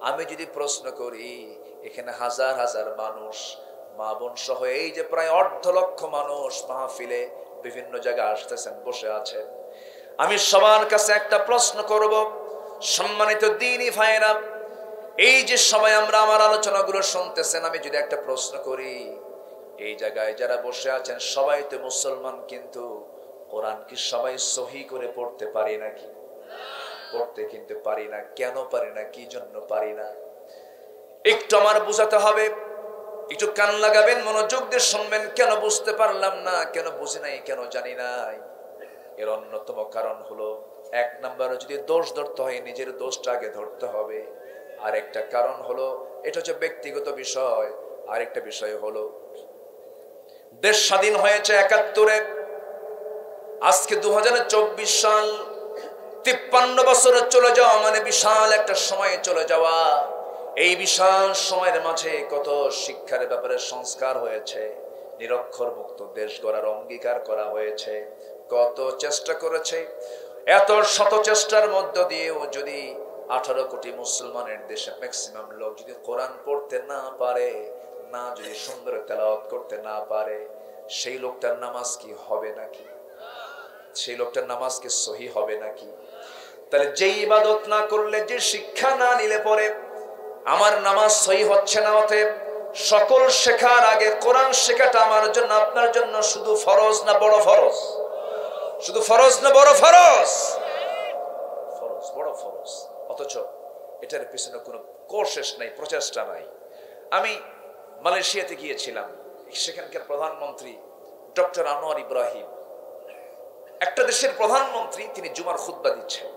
আমি যদি প্রশ্ন করি, এখানে হাজার হাজার মানুষ, মা বোন সহ এই যে প্রায় 1.5 লক্ষ মানুষ মাহফিলে বিভিন্ন জায়গায় আসতেছেন, বসে আছেন, আমি সবার কাছে একটা প্রশ্ন করব, সম্মানিত দ্বীনি ভাইরা, এই যে সবাই আমরা আমার আলোচনাগুলো শুনতেছেন, আমি যদি একটা প্রশ্ন করি, এই জায়গায় যারা বসে আছেন সবাই তো মুসলমান, কিন্তু কোরআন কি সবাই সহি করে পড়তে পারি নাকি? পড়তে কিন্তু পারি না। কেন পারি না? কি জন্য পারি না? একটু আমার বুঝাতে হবে। একটু কান লাগাবেন, মনোযোগ দিয়ে শুনবেন। কেন বুঝতে পারলাম না, কেন বুঝি নাই, কেন জানি নাই? এর অন্যতম কারণ হলো, 1 নম্বরে যদি দোষ ধরতে হয়, নিজের দোষটা আগে ধরতে হবে। আর একটা কারণ হলো, এটা হচ্ছে ব্যক্তিগত বিষয়। আরেকটা বিষয় হলো, দেশ স্বাধীন হয়েছে 71-এ, আজকে 2024 সাল, 53 বছরে চলে যাওয়া মানে বিশাল একটা সময় চলে যাওয়া। এই বিশাল সময়ের মাঝে কত শিক্ষার ব্যাপারে সংস্কার হয়েছে, নিরক্ষর মুক্ত দেশ গড়ার অঙ্গীকার করা হয়েছে, কত চেষ্টা করেছে। এত শত চেষ্টার মধ্য দিয়েও যদি 18 কোটি মুসলমানের দেশে ম্যাক্সিমাম লোক যদি কোরআন পড়তে না পারে, না যদি সুন্দর তেলাওয়াত করতে না পারে, সেই লোকটার নামাজ কি হবে নাকি? সেই লোকটার নামাজ কি সহি হবে নাকি? তাহলে যে ইবাদত না করলে, যে শিক্ষা না নিলে পরে আমার নামাজ সহি হচ্ছে না। অতএব সকল শেখার আগে কোরআন শেখাটা আমার জন্য, আপনার জন্য শুধু ফরজ না বড় ফরজ? শুধু ফরজ না বড় ফরজ? ফরজ, বড় ফরজ। অথচ এটার পিছনে কোনো কোর্স নাই, প্রচেষ্টা নাই। আমি মালয়েশিয়াতে গিয়েছিলাম, সেখানকার প্রধানমন্ত্রী ডক্টর আনোয়ার ইব্রাহিম, একটা দেশের প্রধানমন্ত্রী, তিনি জুমার খুতবা দিচ্ছেন।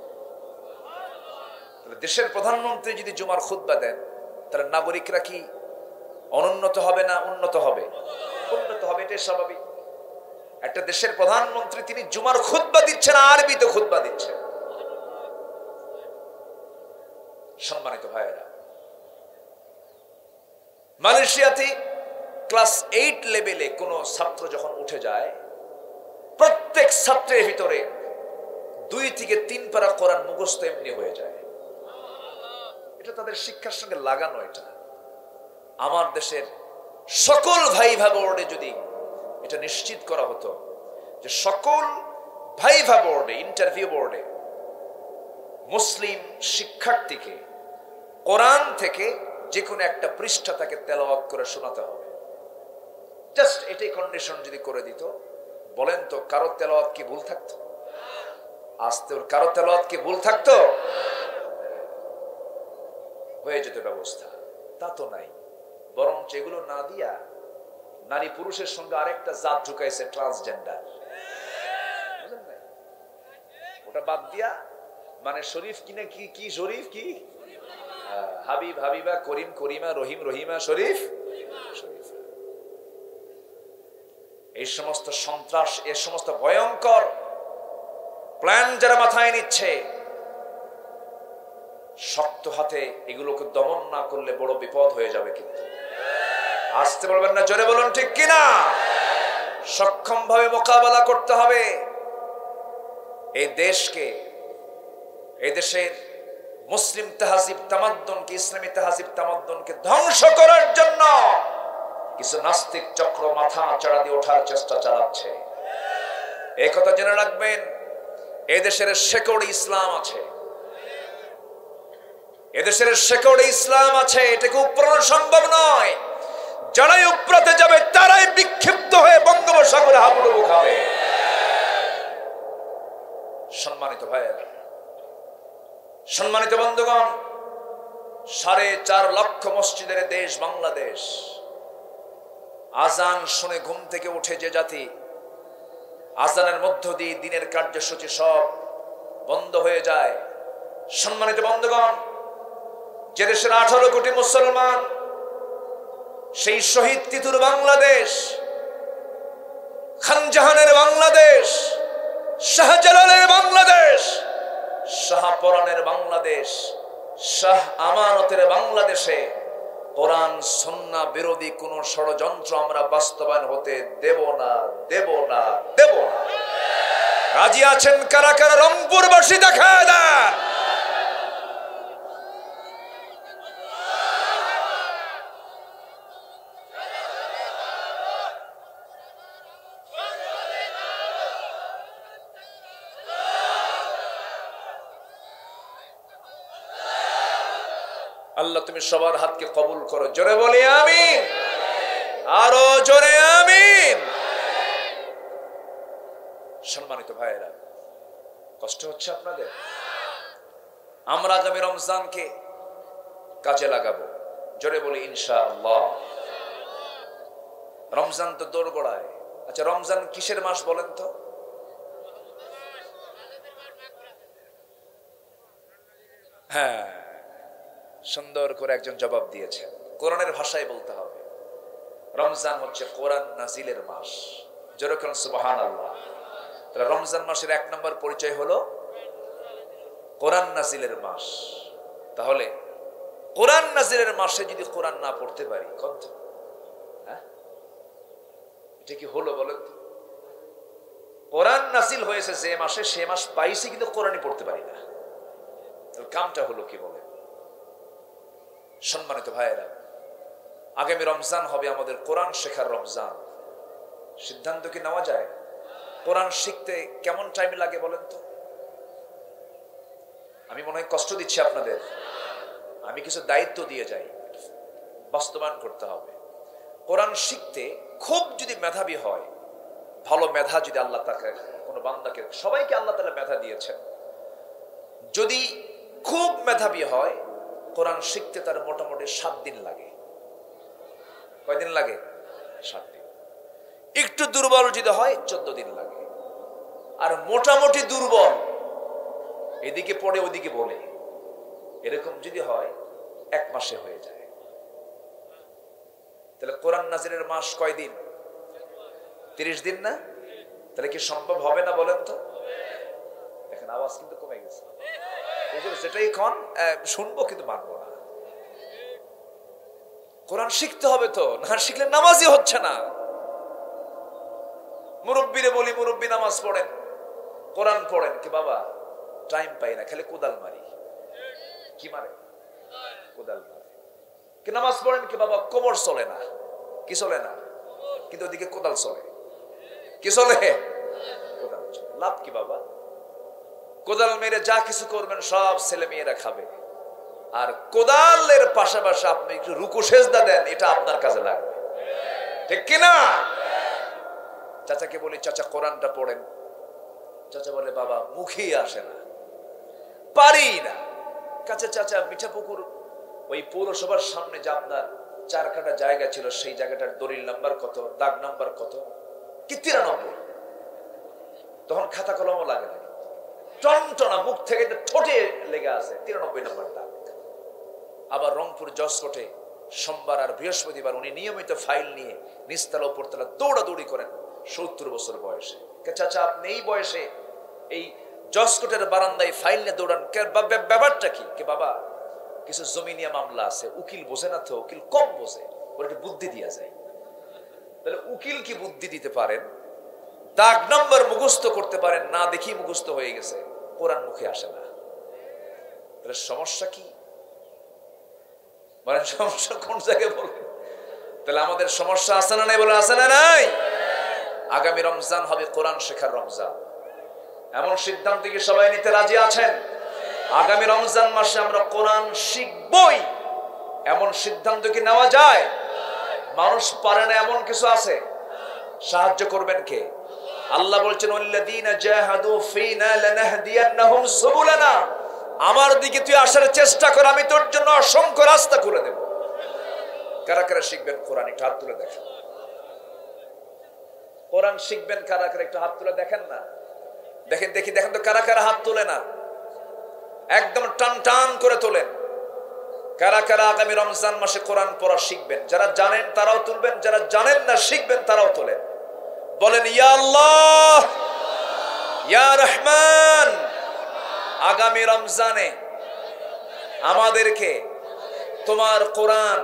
দেশের প্রধানমন্ত্রী যদি জুমার খুতবা দেন, তাহলে নাগরিকরা কি অনুন্নত হবে না উন্নত হবে? উন্নত হবে, এটাই স্বাভাবিক। একটা দেশের প্রধানমন্ত্রী তিনি জুমার খুতবা দিচ্ছেন, আরবিতে খুতবা দিচ্ছেন। সম্মানিত ভাইয়েরা, মালয়েশিয়াতে ক্লাস 8 লেভেলে কোন ছাত্র যখন উঠে যায়, প্রত্যেক ছাত্রের ভিতরে 2 থেকে 3 পারা কোরআন মুখস্থ এমনি হয়ে যায়। এটা তাদের শিক্ষার সঙ্গে লাগানো। এটা আমার দেশের সকল ভাইভা বোর্ডে যদি এটা নিশ্চিত করা হতো যে সকল ভাইভা বোর্ডে, ইন্টারভিউ বোর্ডে মুসলিম শিক্ষার্থীকে কোরআন থেকে যে কোনো একটা পৃষ্ঠা তাকে তেলাওয়াত করে শোনাতে হবে, জাস্ট এটাই কন্ডিশন যদি করে দিত, বলেন তো কারো তেলাওয়াত কি ভুল থাকতো? আস্তে ওর কারো তেলাওয়াত কি ভুল থাকতো? হয়ে যেত ব্যবস্থা। তা তো নাই, বরং এগুলো না দিয়া নারী পুরুষের সঙ্গে আরেকটা জাত ঢুকাইছে, ট্রান্সজেন্ডার। ওটা বাদ দিয়া মানে শরীফ কিনা কি, কি শরীফ কি, হাবিব হাবিবা, করিম করিমা, রহিম রহিমা, শরীফ শরীফ। এই সমস্ত সন্ত্রাস, এই সমস্ত ভয়ঙ্কর প্ল্যান যারা মাথায় নিচ্ছে, শক্ত হাতে এগুলোকে দমন না করলে বড় বিপদ হয়ে যাবে। কিন্তু আসতে বলবেন না, জোরে বলুন ঠিক কিনা? সক্ষম ভাবে মোকাবেলা করতে হবে। এই দেশকে, এই দেশের মুসলিম তাহাজিব তামাদ্দুনকে, ইসলামী তাহাজিব তামাদ্দুনকে ধ্বংস করার জন্য কিছু নাস্তিক চক্র মাথা চাড়া দিয়ে ওঠার চেষ্টা চালাচ্ছে। এই কথা জেনে রাখবেন, এই দেশের শেকড়ে ইসলাম আছে, এদেশের শেকড়ে ইসলাম আছে, এটাকে উপড়ানো সম্ভব নয়। যারাই উপড়াতে যাবে তারাই বিক্ষিপ্ত হয়ে বঙ্গোপসাগরে হাবুডুবু খাবে। সম্মানিত ভাইয়েরা, সম্মানিত বন্ধুগণ, 4.5 লক্ষ মসজিদের দেশ বাংলাদেশ। আজান শুনে ঘুম থেকে উঠে যে জাতি, আজানের মধ্য দিয়ে দিনের কার্যসূচি সব বন্ধ হয়ে যায়। সম্মানিত বন্ধুগণ, যে দেশের 18 কোটি মুসলমান, সেই শহীদ তিতুর বাংলাদেশ, খানজাহানের বাংলাদেশ, শাহজালালের বাংলাদেশ, শাহপরানের বাংলাদেশ, শাহ আমানতের বাংলাদেশে কোরআন সুন্নাহ বিরোধী কোন ষড়যন্ত্র আমরা বাস্তবায়ন হতে দেব না, দেব না, দেব না। রাজি আছেন কারা কারা? রংপুরবাসী দেখা দেন। আল্লাহ তুমি সবার হাতকে কবুল করো, জোরে বলি আমিন, আরো জোরে আমিন। সম্মানিত ভাইয়েরা, কষ্ট হচ্ছে আপনাদের? আমরা আগামী রমজানকে কাজে লাগাবো, জোরে বলি ইনশাআল্লাহ। রমজান তো দোরগোড়ায়। আচ্ছা, রমজান কিসের মাস বলেন তো? হ্যাঁ, সুন্দর করে একজন জবাব দিয়েছে। কোরআনের ভাষায় বলতে হবে, রমজান হচ্ছে কোরআন নাজিলের মাস। যেরকম সুবহানাল্লাহ। তাহলে রমজান মাসের 1 নম্বর পরিচয় হলো কোরআন নাজিলের মাস। তাহলে কোরআন নাজিলের মাসে যদি কোরআন না পড়তে পারি, কত হ্যাঁ, এটা কি হলো বলেন তো? কোরআন নাজিল হয়েছে যে মাসে, সে মাস পাইছি কিন্তু কোরআনই পড়তে পারি না, কামটা হলো কি বলে? সম্মানিত ভাইয়েরা, আগামী রমজান হবে আমাদের কোরআন শেখার রমজান। সিদ্ধান্ত কি নেওয়া যায়? কোরআন শিখতে কেমন টাইম লাগে বলেন তো? আমি মনে হয় কষ্ট দিচ্ছি আপনাদের। আমি কিছু দায়িত্ব দিয়ে যাই, বাস্তবায়ন করতে হবে। কোরআন শিখতে খুব যদি মেধাবী হয়, ভালো মেধা যদি আল্লাহ তাকে, কোনো বান্দাকে, সবাইকে আল্লাহ তাআলা মেধা দিয়েছেন, যদি খুব মেধাবী হয়, কোরআন শিখতে তার মোটামুটি 7 দিন লাগে। কয়দিন লাগে? 7 দিন। একটু দুর্বল যদি হয় 14 দিন লাগে। আর মোটামুটি দুর্বল, এদিকে পড়ে ওদিকে বলে, এরকম যদি হয় 1 মাসে হয়ে যায়। তাহলে কোরআন নাজিলের মাস কয়দিন? 30 দিন না? তাহলে কি সম্ভব হবে না বলেন তো? এখন আওয়াজ কিন্তু কমে গেছে। যেটাই কন শুনবো কিন্তু মানবো না। কোরআন শিখতে হবে তো, না শিখলে নামাজই হচ্ছে না। মুরব্বীরে বলি, মুরব্বী নামাজ পড়েন, কোরআন পড়েন, কি বাবা টাইম পাই না, খালি কোদাল মারি। কি মারে? কোদাল মারে। কি নামাজ পড়েন, কি বাবা কোমর চলে না। কি চলে না? কিন্তু ওদিকে কোদাল চলে। কি চলে? কোদাল চলে। লাভ কি বাবা? কোদাল মেরে যা কিছু করবেন সব ছেলে মেয়েরা খাবে, আর কোদালের পাশাপাশি আপনি একটু রুকু সেজদা দেন, এটা আপনার কাজে লাগবে, ঠিক কিনা? চাচাকে বলি, চাচা কোরআনটা পড়েন। চাচা বলে, বাবা মুখেই আসে না, পারি না। কাছে চাচা মিঠাপুকুর ওই পৌরসভার সামনে যে আপনার 4 কাঠা জায়গা ছিল, সেই জায়গাটার দলিল নাম্বার কত, দাগ নাম্বার কত? কি 93। তখন খাতা কলমও লাগে না, টনটনা মুখ থেকে ঠোঁটে লেগে আছে 93 নম্বর দাগ। আবার রংপুর জজকোর্টে সোমবার আর বৃহস্পতিবার উনি নিয়মিত ফাইল নিয়ে নিচতলা উপরতলা দৌড়াদৌড়ি করেন 70 বছর বয়সে। চাচা আপনি এই বয়সে এই জজকোর্টের বারান্দায় ফাইল নিয়ে দৌড়ান, ব্যাপারটা কি? কে বাবা কিছু জমি নিয়ে মামলা আছে, উকিল বোঝে না তো, উকিল কম বোঝে, ওর একটু বুদ্ধি দিয়া যায়। তাহলে উকিল কি বুদ্ধি দিতে পারেন? দাগ নাম্বার মুখস্থ করতে পারেন না, দেখি মুখস্থ হয়ে গেছে, কোরআন মুখে আসে না। তাহলে সমস্যা কি বলেন? সমস্যা কোন জায়গায় বলেন? তাহলে আমাদের সমস্যা আছে না নাই? বলে আছে না নাই? আগামী রমজান হবে কোরআন শেখার রমজান। এমন সিদ্ধান্ত কি সবাই নিতে রাজি আছেন? আগামী রমজান মাসে আমরা কোরআন শিখবই, এমন সিদ্ধান্ত কি নেওয়া যায়? মানুষ পারে না এমন কিছু আছে? সাহায্য করবেন কে? আল্লাহ বলছেন, ওয়াল্লাযীনা জাহাদু ফীনা লানাহদিয়ান্নাহুম সুবুলানা। আমার দিকে তুই আসার চেষ্টা কর, আমি তোর জন্য অসংখ্য রাস্তা খুলে দেব। কারা কারা শিখবেন কোরআন? একটু হাত তুলে দেখেন। কোরআন শিখবেন কারা কারা? একটু হাত তুলে দেখেন না, দেখেন দেখি, দেখেন তো কারা কারা হাত তোলে না। একদম টান টান করে তোলেন। কারা কারা আগামী রমজান মাসে কোরআন পড়া শিখবেন? যারা জানেন তারাও তুলবেন, যারা জানেন না শিখবেন তারাও তোলেন। বলেন, ইয়া আল্লাহ, ইয়া রহমান, আগামী রমজানে আমাদেরকে তোমার কোরআন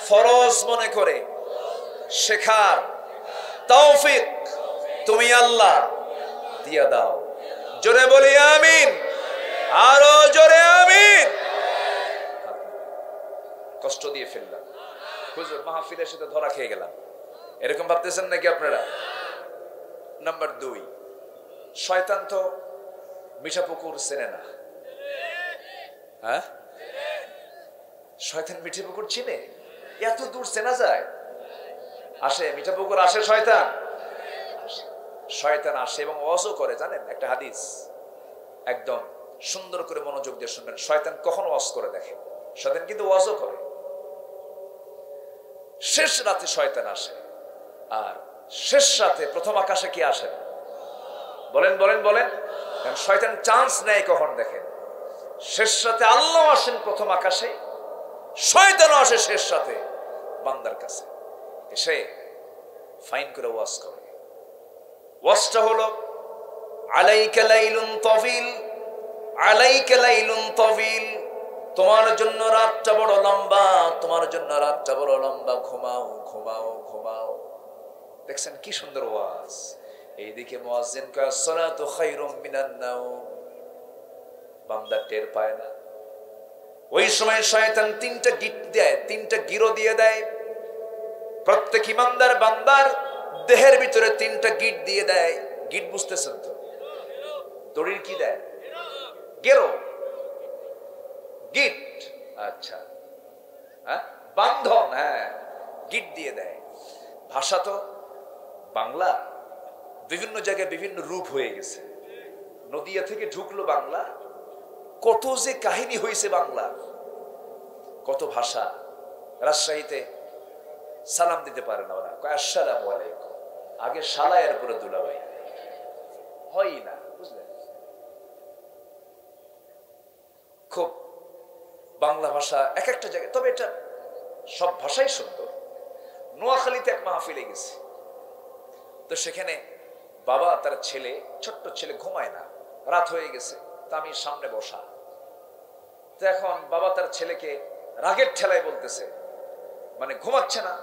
ফরজ মনে করে শেখার তৌফিক তুমি আল্লাহ দিয়ে দাও। জোরে বলি আমিন, আরো জোরে আমিন। কষ্ট দিয়ে ফেললাম, হুজুর মাহফিলের সাথে ধরা খেয়ে গেলাম, এরকম ভাবতেছেন নাকি আপনারা? নাম্বার 2, শয়তান তো মিঠাপুকুর চেনে না। হ্যাঁ, শয়তান মিঠাপুকুর চিনে? এত দূর চেনা যায়? আসে মিঠাপুকুর, আসে শয়তান, শয়তান আসে এবং ওয়াজও করে। জানেন একটা হাদিস, একদম সুন্দর করে মনোযোগ দিয়ে শুনবেন। শয়তান কখন ওয়াজ করে দেখেন? শয়তান কিন্তু ওয়াজও করে। শেষ রাতে শয়তান আসে, আর শেষ রাতে প্রথম আকাশে কি আসে? বলেন বলেন বলেন। শয়তান চান্স নেয় কখন দেখেন? শেষ রাতে। আল্লাহ আসেন প্রথম আকাশে, শয়তানও আসে শেষ রাতে বান্দার কাছে, এসে ফাইন করে ওয়াজ করে। ওয়াজটা হলো, আলাইকা লাইলুন তাওয়িল আলাইকা লাইলুন তাওয়িল, তোমার জন্য রাতটা বড় লম্বা, তোমার জন্য রাতটা বড় লম্বা, ঘুমাও ঘুমাও ঘুমাও। দেখছেন কি সুন্দর ওয়াজ। এইদিকে মুয়াজ্জিন কয় আসসালাতু খায়রুম মিনান নাওম, বান্দা টের পায় না। ওই সময় শয়তান তিনটা গিট দেয়, তিনটা গিরো দিয়ে দেয়। প্রত্যেক ইমানদার বান্দার দেহের ভিতরে তিনটা গিট দিয়ে দেয়। গিট বুঝতেছেন তো? দড়ির কি দেয়? গেরো, গিট। আচ্ছা, হ্যাঁ, বান্ধন। হ্যাঁ, গিট দিয়ে দেয়। ভাষা তো বাংলা বিভিন্ন জায়গায় বিভিন্ন রূপ হয়ে গেছে। নদিয়া থেকে ঢুকলো বাংলা, কত যে কাহিনী হয়েছে বাংলা, কত ভাষা। রাজশাহীতে সালাম দিতে পারে না ওরা, কয় আসসালামু আলাইকুম। আগে শালা, এরপরে দুলাভাই, হয় না, বুঝলেন? খুব বাংলা ভাষা এক একটা জায়গায়, তবে এটা সব ভাষাই সুন্দর। নোয়াখালীতে এক মাহফিলে গেছি, তো সেখানে বাবা তার ছেলে, ছোট্ট ছেলে, ঘুমায় না, রাত হয়ে গেছে, তা আমি সামনে বসা। তো এখন বাবা তার ছেলেকে রাগের ঠেলায় বলতেছে, মানে ঘুমাচ্ছে না,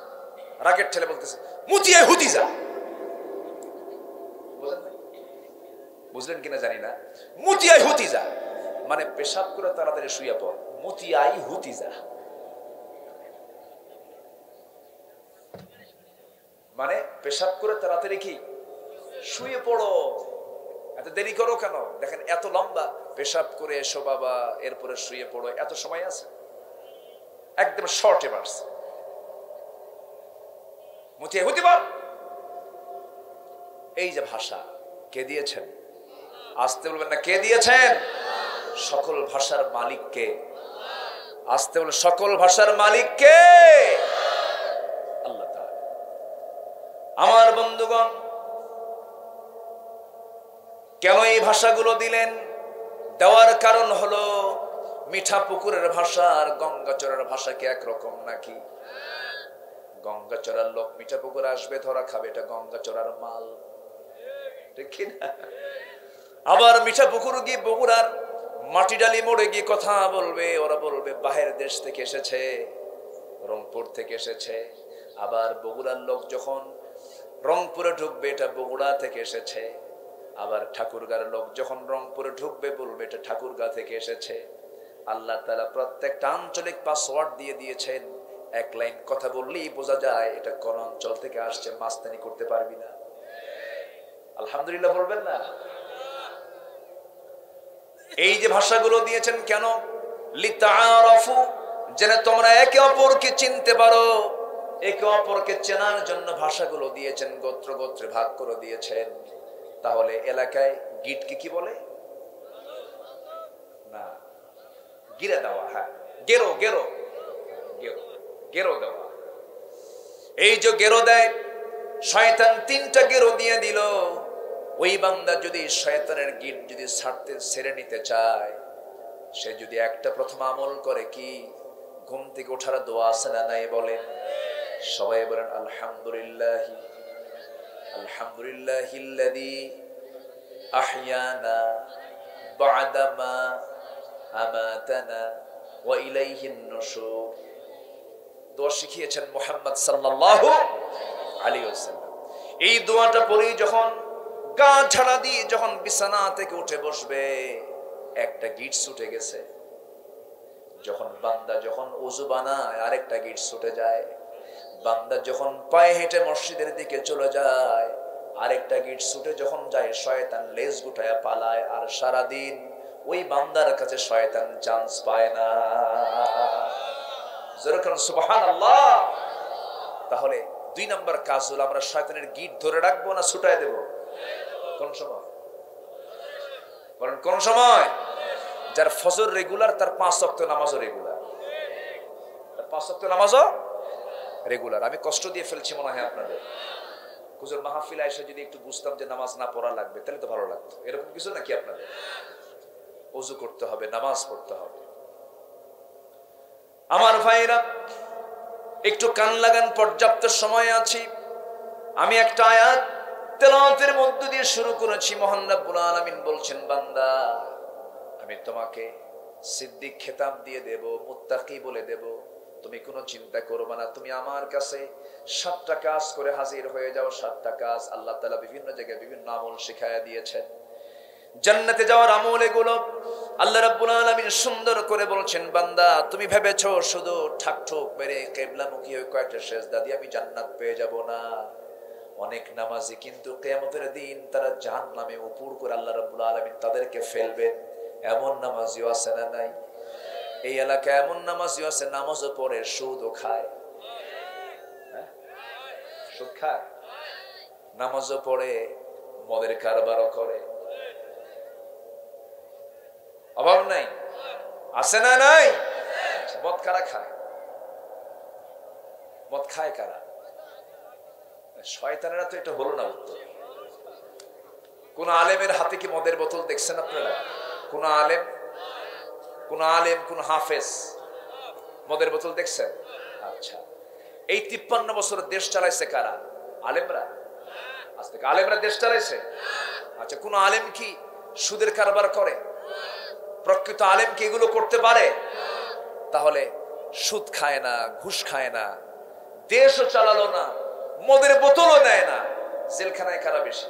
রাগের ঠেলে বলতেছে মুতিয়ায় হুতি যা। বুঝলেন কিনা জানি না, মুতিয়ায় হুতি যা মানে পেশাব করে তাড়াতাড়ি শুয়ে পড়, মুতিয়াই হুতি যা মানে পেশাব করে তাড়াতাড়ি কি শুয়ে পড়ো, এত দেরি করো কেন? দেখেন এত লম্বা, পেশাব করে এসো বাবা, এরপরে শুয়ে পড়ো, এত সময় আছে? একদম শর্টে মারছে, মুতিয়াই হুতি বল। এই যে ভাষা, কে দিয়েছেন? আসতে বলবেন না, কে দিয়েছেন? সকল ভাষার মালিক কে? আসতে বলে, সকল ভাষার মালিক কে? আল্লাহ তাআলা। আমার বন্ধুগণ, কেন এই ভাষাগুলো দিলেন? দেওয়ার কারণ হলো মিঠা পুকুরের ভাষা আর গঙ্গাচড়ার ভাষা কি একরকম নাকি? গঙ্গাচড়ার লোক মিঠা পুকুরে আসবে, ধরা খাবে, এটা গঙ্গাচড়ার মাল, ঠিক না? আবার মিঠা পুকুর গিয়ে বগুড়ার মাটি ডালি মোড়ে গিয়ে কথা বলবে, ওরা বলবে বাহির দেশ থেকে এসেছে, রংপুর থেকে এসেছে। আবার বগুড়ার লোক যখন রংপুরে ঢুকবে, এটা বগুড়া থেকে এসেছে। আবার ঠাকুরগাঁর লোক যখন রংপুরে ঢুকবে, বলবে এটা ঠাকুরগাঁ থেকে এসেছে। আল্লাহ তাআলা প্রত্যেকটা আঞ্চলিক পাসওয়ার্ড দিয়ে দিয়েছেন। এক লাইন কথা বললেই বোঝা যায় এটা কোন অঞ্চল থেকে আসছে, মাস্তানি করতে পারবি না। আলহামদুলিল্লাহ বলবেন না? এই যে ভাষাগুলো দিয়েছেন কেন? লিতাআরাফু, যেন তোমরা একে অপরকে চিনতে পারো। একে অপরকে চেনার জন্য ভাষাগুলো দিয়েছেন, গোত্র গোত্রে ভাগ করে দিয়েছেন। তাহলে এলাকায় গিটকে কি বলে? না, গিরে দেওয়া। হ্যাঁ, গেরো, গেরো, গেরো, গেরো দেওয়া। এই যে গেরো দেয়, শয়তান তিনটা গেরো দিয়ে দিল। ওই বান্দা যদি শয়তানের গিট যদি ছেড়ে নিতে চায়, সে যদি একটা প্রথম আমল করে, কি? ঘুম থেকে ওঠার দোয়া আছে না নাই? বলেন সবাই, বলেন আলহামদুলিল্লাহ, আলহামদুলিল্লাহিল্লাযী আহইয়ানা বা'দা মা আমাতানা ওয়া ইলাইহিন নুশুর। দোয়া শিখিয়েছেন মুহাম্মদ সাল্লাল্লাহু আলাইহি ওয়াসাল্লাম। এই দোয়াটা পড়েই যখন গা ঝাড়া দিয়ে যখন বিছানা থেকে উঠে বসবে, একটা গিট ছুটে গেছে। যখন বান্দা যখন ওযু বানায়, আরেকটা গিট ছুটে যায়। বান্দা যখন পায়ে হেঁটে মসজিদের দিকে চলে যায়, আরেকটা গিট ছুটে যখন যায়, শয়তান লেজ গুটায় পালায়। আর সারাদিন ওই বান্দার কাছে শয়তান চান্স পায় না। যেরকম সুবহানাল্লাহ। তাহলে 2 নম্বর কাজ হলো, আমরা শয়তানের গিট ধরে রাখবো না ছুটায় দেব? কোন সময়? বলেন কোন সময়? যার ফজর রেগুলার, তার 5 ওয়াক্ত নামাজও রেগুলার, তার 5 ওয়াক্ত নামাজও রেগুলার। আমি কষ্ট দিয়ে ফেলছি মনে হয় আপনাদের। হুজুর মাহফিলে এসে যদি একটু বুঝতাম যে নামাজ না পড়া লাগবে, তাহলে তো ভালো লাগতো। এরকম কিছু নাকি আপনাদের? ওযু করতে হবে, নামাজ পড়তে হবে। আমার ভাইরা, একটু কান লাগান, পর্যাপ্ত সময় আছে। আমি একটা আয়াত তেলাওয়াতের মধ্য দিয়ে শুরু করেছি। মহান রব্বুল আলামিন বলছেন, বান্দা আমি তোমাকে সিদ্দিক খেতাব দিয়ে দেব, মুত্তাকি বলে দেব, তুমি কোনো চিন্তা করবে না। তুমি আমার কাছে 7টা কাজ করে হাজির হয়ে যাও। 7টা কাজ আল্লাহ তাআলা বিভিন্ন জায়গায় বিভিন্ন আমল শিখায়া দিয়েছেন। জান্নাতে যাওয়ার আমল এগুলো। আল্লাহ রাব্বুল আলামিন সুন্দর করে বলছেন, বান্দা তুমি ভেবেছো শুধু ঠাকঠুক মেরে কিবলামুখী হয়ে কয়েকটা সিজদা দিয়ে আমি জান্নাত পেয়ে যাব না। অনেক নামাজি কিন্তু কিয়ামতের দিন তারা জাহান্নামে উপর করে আল্লাহ রাব্বুল আলামিন তাদেরকে ফেলবেন। এমন নামাজিও আছে না নাই? এই এলাকায় এমন নামাজিও আছে নামাজও পড়ে সুদও খায়। সুদ খায়, নামাজও পড়ে, মদের কারবারও করে। অভাব নাই? আছে না নাই? মদ কারা খায়? মদ খায় কারা? শয়তানেরা। তো এটা হলো না উত্তর। কোন আলেমের হাতে কি মদের বোতল দেখছেন আপনারা? কোন আলেম, কোন হাফেজ মদের বোতল দেখছেন? আচ্ছা, এই 53 বছর দেশ চালাইছে কারা? আলেমরা। আজ থেকে আলেমরা দেশ চালাইছে? আচ্ছা, কোন আলেম কি সুদের কারবার করে? প্রকৃত আলেম কি এগুলো করতে পারে? তাহলে সুদ খায় না, ঘুষ খায় না, দেশও চালালো না, মদের বোতলও নেয় না, জেলখানায় কারা বেশি?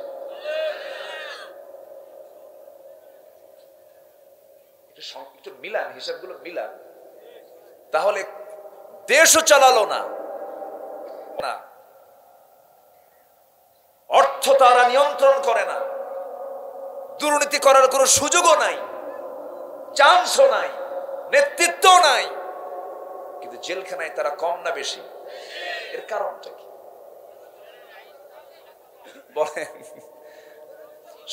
একটু মিলান, হিসাবগুলো মিলান। তাহলে দেশও চালালো না, অর্থ তারা নিয়ন্ত্রণ করে না, দুর্নীতি করার কোনো সুযোগও নাই, চান্সও নাই, নেতৃত্ব নাই, কিন্তু জেলখানায় তারা কম না বেশি? এর কারণটা কি বলেন?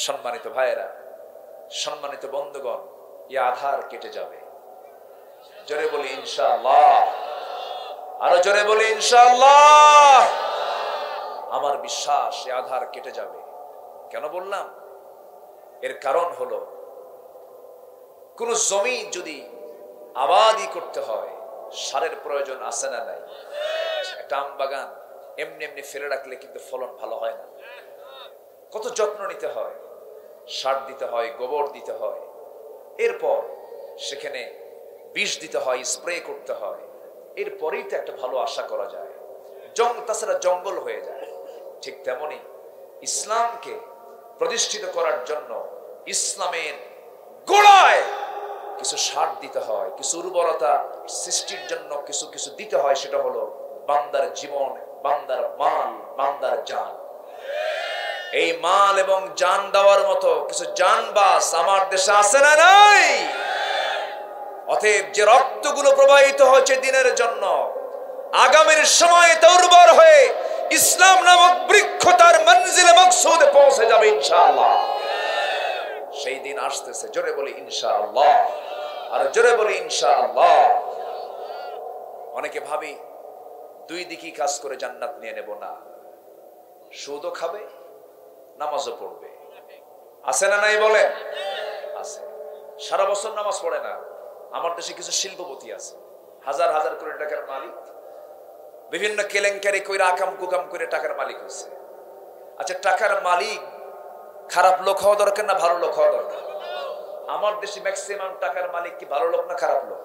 সম্মানিত ভাইয়েরা, সম্মানিত বন্ধুগণ, এই আধার কেটে যাবে। জোরে বলি ইনশাআল্লাহ। আরো জোরে বলি ইনশাআল্লাহ। আমার বিশ্বাস এই আধার কেটে যাবে। কেন বললাম? এর কারণ হলো, কোন জমি যদি আবাদি করতে হয় সারের প্রয়োজন আছে না নাই? একটা আম বাগান এমনি এমনি ফেলে রাখলে কিন্তু ফলন ভালো হয় না। কত যত্ন নিতে হয়, সার দিতে হয়, গোবর দিতে হয়, এরপর সেখানে বিষ দিতে হয়, স্প্রে করতে হয়, এরপরেই তো একটা ভালো আশা করা যায়। তাছাড়া জঙ্গল হয়ে যায়। ঠিক তেমনি ইসলামকে প্রতিষ্ঠিত করার জন্য ইসলামের গোড়ায় কিছু সার দিতে হয়, কিছু উর্বরতা সৃষ্টির জন্য কিছু কিছু দিতে হয়। সেটা হলো বান্দার জীবন, বান্দার মাল, বান্দার জান। এই মাল এবং জান দেওয়ার মতো কিছু জানবাস আমার দেশে আছে না নাই? অতএব যে রক্তগুলো প্রবাহিত হচ্ছে দিনের জন্য, আগামীর সময়ে তা উর্বর হয়ে ইসলাম নামক বৃক্ষ তার মঞ্জিলে মকসুদে পৌঁছে যাবে ইনশাআল্লাহ। সেই দিন আসতেছে। জোরে বলি ইনশাআল্লাহ। আর জোরে বলি ইনশাআল্লাহ। অনেকে ভাবি 2 দিকই কাজ করে জান্নাত নিয়ে নেব না। সুদও খাবে, নামাজও পড়বে। আছে না নাই বলেন? আছে। সারা বছর নামাজ পড়ে না। আমার দেশে কিছু শিল্পপতি আছে, হাজার হাজার কোটি টাকার মালিক, বিভিন্ন কেলেঙ্কারি কইরা আকাম কুকাম করে টাকার মালিক হয়েছে। আচ্ছা, টাকার মালিক খারাপ লোক হওয়া দরকার না ভালো লোক হওয়া দরকার? আমার দেশে ম্যাক্সিমাম টাকার মালিক কি ভালো লোক না খারাপ লোক?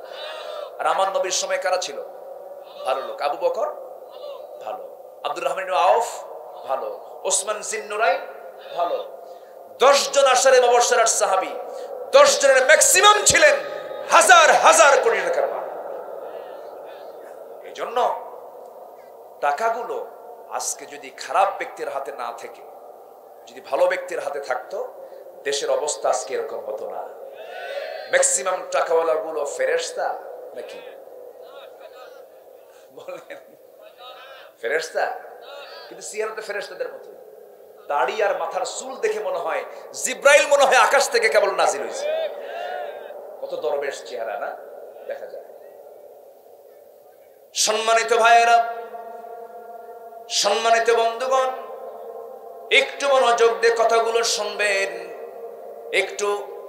আর আমার নবীর সময় কারা ছিল ভালো লোক? আবু বকর ভালো, আব্দুর রহমান ইবনে আউফ ভালো, ওসমান জিন্নুরাইন ভালো। 10 জন আশারে মুবাশশিরাত সাহাবী, 10 জনের ম্যাক্সিমাম ছিলেন হাজার হাজার কোটি টাকার মালিক। এই জন্য টাকাগুলো আজকে যদি খারাপ ব্যক্তির হাতে না থেকে যদি ভালো ব্যক্তির হাতে থাকতো, দেশের অবস্থা আজকে এরকম হতো না। ম্যাক্সিমাম টাকাওয়ালা গুলো ফেরেশতা নাকি বলেন? ফেরেশতা, কিন্তু সিয়ারতে ফেরেশতাদের মতো। দাড়ি আর মাথার চুল দেখে মনে হয় জিব্রাইল মনে হয় আকাশ থেকে কেবল নাজিল হয়েছে। কত দরবেশ চেহারা না দেখা যায়। সম্মানিত ভাইয়েরা, সম্মানিত বন্ধুগণ, একটু মনোযোগ দিয়ে কথাগুলো শুনবেন, একটু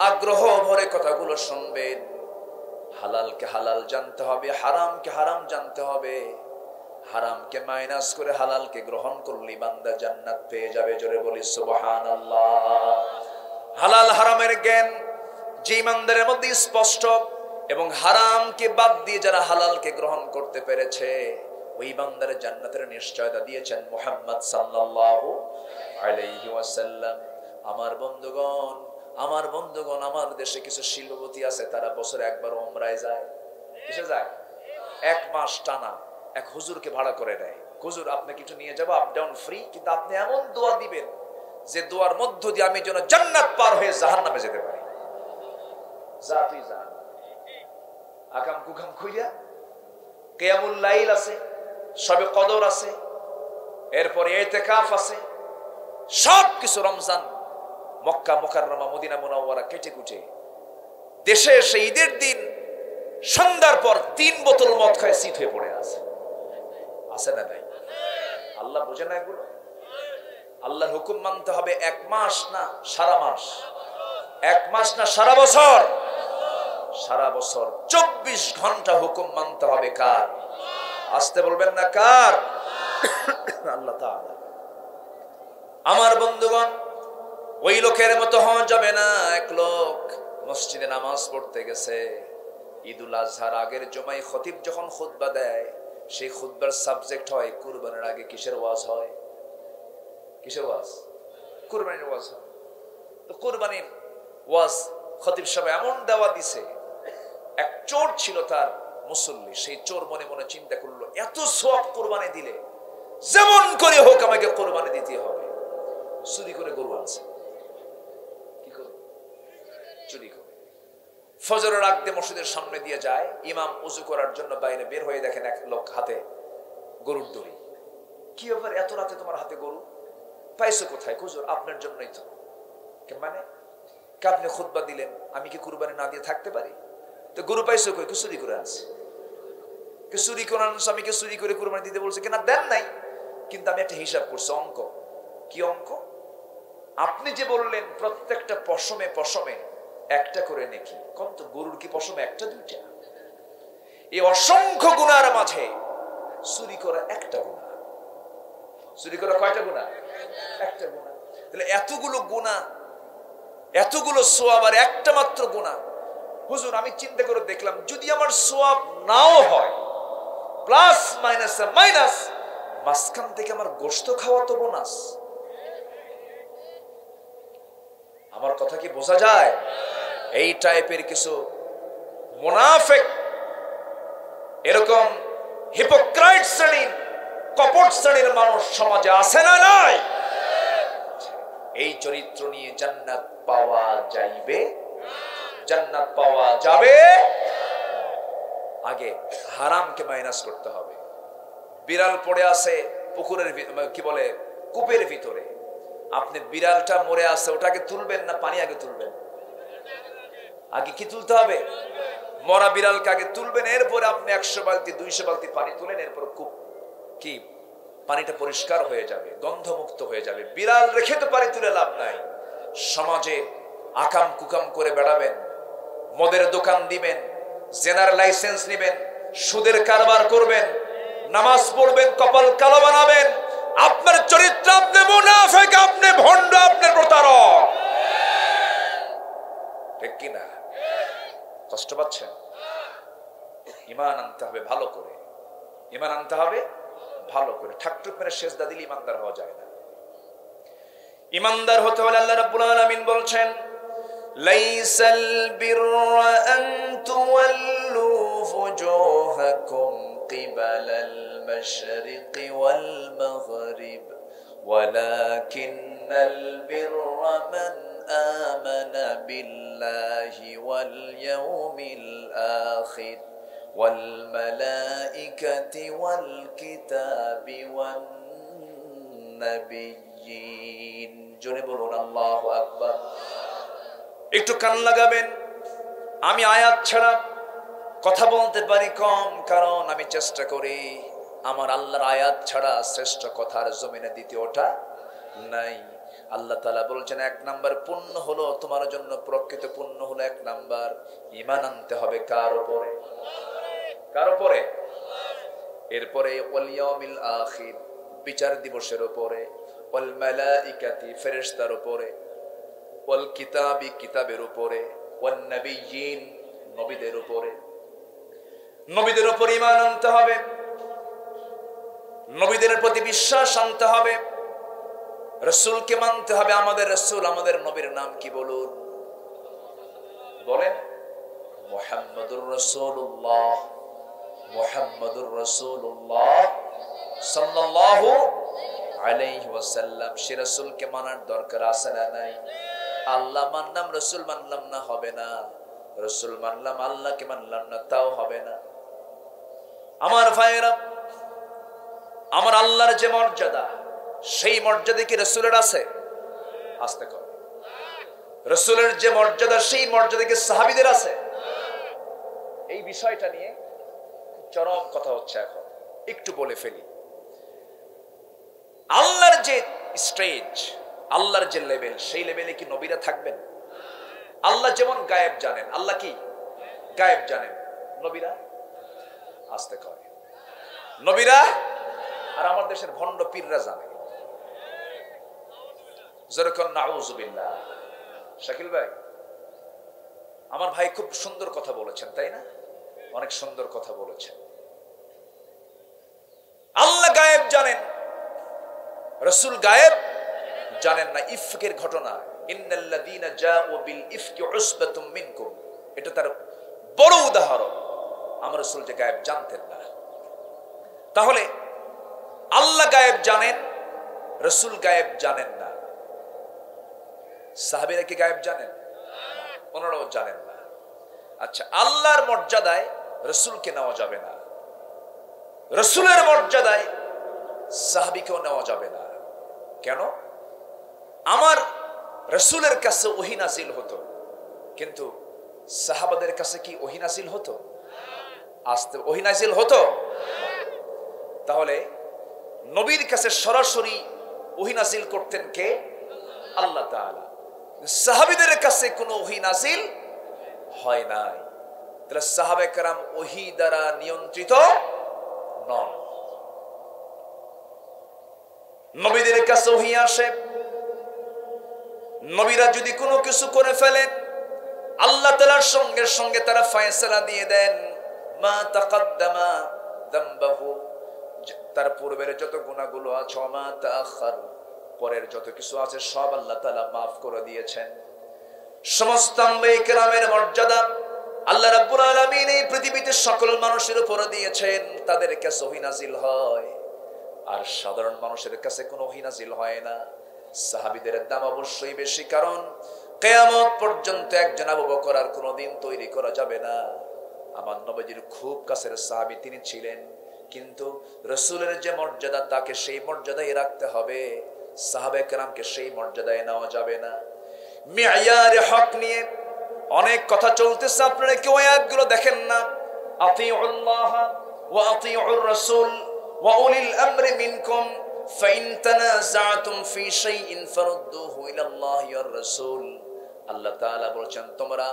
আগ্রহ ভরে কথাগুলো শুনবেন। হালালকে হালাল জানতে হবে, হারামকে হারাম জানতে হবে। হারামকে মাইনাস করে হালালকে গ্রহণ করলে বান্দা জান্নাত পেয়ে যাবে। জোরে বলি সুবহানাল্লাহ। হালাল হারামের জ্ঞান যে ইমানদারের মধ্যে স্পষ্ট এবং হারামকে বাদ দিয়ে যারা হালালকে গ্রহণ করতে পেরেছে, ওই বান্দারে জান্নাতের নিশ্চয়তা দিয়েছেন মুহাম্মদ সাল্লাল্লাহু আলাইহি ওয়াসাল্লাম। আমার বন্ধুগণ, আমার দেশে কিছু শিল্পপতি আছে, তারা বছরে একবার উমরায় যায়। কিসে যায়? 1 মাস টানা এক হুজুরকে ভাড়া করে নেয়। হুজুর আপনাকে কিছু নিয়ে যাবো, আপ ডাউন ফ্রি, কিন্তু আপনি এমন দোয়া দিবেন যে দোয়ার মধ্য দিয়ে আমি যেন জান্নাত পার হয়ে জাহান্নামে যেতে পারি। যা তুই যা, আকাম কুকাম খুইয়া কিয়ামুল লাইল আছে, শবে কদর আছে, এরপরে ইতিকাফ আছে, সবকিছু রমজান, মক্কা মুকাররমা, মদিনা মুনাওয়ারা কেটে কুটে দেশে এসে ঈদের দিন সন্ধ্যার পর 3 বোতল মদ খায় সিট হয়ে পড়ে আছে না নাই? আল্লাহ বোঝে না এগুলো? আল্লাহর হুকুম মানতে হবে 1 মাস না সারা মাস, 1 মাস না সারা বছর, সারা বছর 24 ঘন্টা হুকুম মানতে হবে। কার? আসতে বলবেন না কার? আল্লাহ তাআলা। আমার বন্ধুগণ, ওই লোকের মতো হওয়া যাবে না। এক লোক মসজিদে নামাজ পড়তে গেছে, ঈদুল আজহার আগের জুমায় খতিব যখন খুতবা দেয়, সেই খুতবার সাবজেক্ট হয় কুরবানির আগে কিসের ওয়াজ হয়? কিসের ওয়াজ? কুরবানির ওয়াজ হয়। তো কুরবানির ওয়াজ খতিব সাহেব এমন দাওয়া দিছে, এক চোর ছিল তার মুসল্লি, সেই চোর মনে মনে চিন্তা করলো, এত সওয়াব কুরবানি দিলে যেমন করে হোক আমাকে কুরবানি দিতে হবে। চুরি করে গরু আনছে। কি করে? চুরি করে। ফজরের আগ দিয়ে মসজিদের সামনে দিয়ে যায়, ইমাম ওযু করার জন্য বাইরে বের হয়ে দেখেন এক লোক হাতে গরুর দড়ি। কি ব্যাপার, এত রাতে তোমার হাতে গরু পাইছো কোথায়? হুজুর আপনার জন্যই তো। মানে আপনি খুতবা দিলেন, আমি কি কুরবানি না দিয়ে থাকতে পারি? তো গরু পাইছো কই? চুরি করে আনছে। চুরি করে আনছে, আমি কি চুরি করে কুরবানি দিতে বলছে কিনা? দেন নাই, কিন্তু আমি একটা হিসাব করছি, অঙ্ক। কি অঙ্ক? আপনি যে বললেন প্রত্যেকটা পশমে পশমে একটা করে নেকি, কোন তো গরুর কি পশমে একটা দুইটা? এই অসংখ্য গুনার মাঝে চুরি করা একটা গুনাহ। চুরি করা কয়টা গুনাহ? একটা গুনাহ। তাহলে এতগুলো গুনাহ, এতগুলো সওয়াব আর একটা মাত্র গুনাহ। হুজুর আমি চিন্তা করে দেখলাম, যদি আমার সওয়াব নাও হয়, প্লাস মাইনাস মাইনাস, মাঝখান থেকে আমার গোশত খাওয়া তো বোনাস। আমার কথা কি বোঝা যায়? এই টাইপের কিছু মুনাফিক, এরকম হিপোক্রাইট শ্রেণীর, কপট শ্রেণীর মানুষ সমাজে আছে না নাই? এই চরিত্র নিয়ে জান্নাত পাওয়া যাইবে? জান্নাত পাওয়া যাবে? আগে হারামকে মাইনাস করতে হবে। বিড়াল পড়ে আছে পুকুরের, কি বলে, কূপের ভিতরে, আপনি বিড়ালটা মরে আছে, ওটাকে তুলবেন না পানি আগে তুলবেন? আগে কি তুলতে হবে? মরা বিড়ালকে আগে তুলবেন, এরপরে আপনি 100 বালতি 200 বালতি পানি তুলেন, এরপর কূপ কি পানিটা পরিষ্কার হয়ে যাবে, গন্ধমুক্ত হয়ে যাবে। বিড়াল রেখে তো পানি তুলে লাভ নাই। সমাজে আকাম কুকাম করে বেড়াবেন, মদের দোকান দিবেন, জেনার লাইসেন্স নেবেন, সুদের কারবার করবেন, নামাজ পড়বেন, কপাল কালো বানাবেন, আপনার চরিত্র, আপনি মুনাফিক, আপনি ভণ্ড, আপনি প্রতারক। ঠিক কিনা? কষ্ট পাচ্ছেন? ঈমান আনতে হবে ভালো করে, ঈমান আনতে হবে ভালো করে। ঠাকঠুক মেরে সেজদা দিলে ঈমানদার হওয়া যায় না। ঈমানদার হতে হলে আল্লাহ রাব্বুল আলামিন বলছেন, লাইসাল বিররা আন তুওয়াল্লু ফুজুহাকুম কিবালাল মাশরিকি ওয়াল মাগরিব ওয়ালাকিন্নাল বিররা মান আমানা বিল্লাহি ওয়াল ইয়াউমিল আখির ওয়াল মালাইকাতি ওয়াল কিতাবি ওয়ান নাবিয়্যিন। জোরে বলুন আল্লাহু আকবার। একটু কান লাগাবেন। আমি আয়াত ছাড়া কথা বলতে পারি কম, কারণ আমি চেষ্টা করি আমার আল্লাহর আয়াত ছাড়া শ্রেষ্ঠ কথার জমিনে দ্বিতীয়টা নাই। আল্লাহ তাআলা বলছেন, 1 নাম্বার পুণ্য হলো তোমার জন্য, প্রকৃত পুণ্য হলো 1 নাম্বার ঈমান আনতে হবে কার উপরে? কার উপরে? এরপরে ওয়াল ইয়াউমিল আখির, বিচার দিবসের উপরে, ওয়াল মালাইকাতি, ফেরেশতার উপরে, ওয়াল কিতাবি, কিতাবের উপরে, ওয়ান নাবিয়্যিন, নবীদের উপরে, নবীদের উপর ঈমান আনতে হবে, নবীদের প্রতি বিশ্বাস আনতে হবে, রাসূলকে মানতে হবে। আমাদের রাসূল, আমাদের নবীর নাম কি বলুন? বলেন মুহাম্মাদুর রাসূলুল্লাহ, মুহাম্মাদুর রাসূলুল্লাহ সাল্লাল্লাহু আলাইহি ওয়াসাল্লাম। সে রাসূলকে মানার দরকার আছে না নাই? আল্লাহ মানলাম, রাসূল মানলাম না, হবে না। রাসূল মানলাম, আল্লাহকে মানলাম না, তাও হবে না। আমার ভাইয়েরা, আমার আল্লাহর যে মর্যাদা, সেই মর্যাদা কি রাসূলের আছে? আসতে কর। রাসূলের যে মর্যাদা, সেই মর্যাদা কি সাহাবীদের আছে? এই বিষয়টা নিয়ে চরম কথা হচ্ছে এখন, একটু বলে ফেলি। আল্লাহর যে স্টেজ, আল্লাহর যে লেভেল, সেই লেভেলে কি নবীরা থাকবেন? আল্লাহ যেমন গায়েব জানেন, আল্লাহ কি গায়েব জানেন, নবীরা আসতে করে। নবীরা আর আমার দেশের ভণ্ড পীররা জানে। যেরকম নাউযুবিল্লাহ। শাকিল ভাই, আমার ভাই খুব সুন্দর কথা বলেছেন, তাই না? অনেক সুন্দর কথা বলেছেন। আল্লাহ গায়েব জানেন, রাসূল গায়েব জানেন না। ইফকের ঘটনা, ইন্নাল্লাযীনা জাউ বিল ইফকি উসবাতুম মিনকুম, এটা তার বড় উদাহরণ। আমার রাসূল যে গায়েব জানতেন না। তাহলে আল্লাহ গায়েব জানেন, রাসূল গায়েব জানেন না। সাহাবীরা কি গায়েব জানেন? ওনারাও জানেন না। আচ্ছা, আল্লাহর মর্যাদায় রাসূলকে নেওয়া যাবে না, রাসূলের মর্যাদায় সাহাবীকেও নেওয়া যাবে না। কেন? আমার রাসূলের কাছে ওহী নাযিল হতো, কিন্তু সাহাবাদের কাছে কি ওহী নাযিল হতো? আসতে ওহী নাযিল হতো? তাহলে নবীর কাছে সরাসরি ওহী নাযিল করতেন কে? আল্লাহ তাআলা। সাহাবীদের কাছে কোনো ওহী নাযিল হয় নাই। তাহলে সাহাবায়ে কেরাম ওহী দ্বারা নিয়ন্ত্রিত নন। নবীদের কাছে ওহী আসে, নবীরা যদি কোনো কিছু করে ফেলেন, আল্লাহ তাআলার সঙ্গে সঙ্গে তারা ফয়সালা দিয়ে দেন, মা তাকাদ্দামা যামবাহু, তার পূর্বের যত গুনাহগুলো আছে, মা তাআখার, পরের যত কিছু আছে, সব আল্লাহ তাআলা maaf করে দিয়েছেন। সমস্ত আম্বিয়া কেরামের মর্যাদা আল্লাহ রাব্বুল আলামিন এই পৃথিবীতে সকল মানুষের উপর দিয়েছেন। তাদের কাছে ওহী নাযিল হয়, আর সাধারণ মানুষের কাছে কোনো ওহী নাযিল হয় না। সাহাবীদের দাম অবশ্যই বেশি, কারণ কিয়ামত পর্যন্ত একজন আবু বকর আর কোনোদিন তৈরি করা যাবে না। আমার নবীজির খুব কাছের সাহাবী তিনি ছিলেন, কিন্তু রাসূলের যে মর্যাদা, তাকে সেই মর্যাদায় রাখতে হবে। সাহাবায়ে কেরামকে সেই মর্যাদায় নেওয়া যাবে না। মিয়ারে হক নিয়ে অনেক কথা চলতেছে, আপনারা কেউ আয়াতগুলো দেখেন না। আতিউল্লাহ ওয়া আতিউর রাসূল ওয়া উলিল আমরি মিনকুম ফাইন তানাযাতুম ফি শাইইন ফারুদ্দুহু ইলাল্লাহি ওয়ার রাসূল। আল্লাহ তাআলা বলেছেন, তোমরা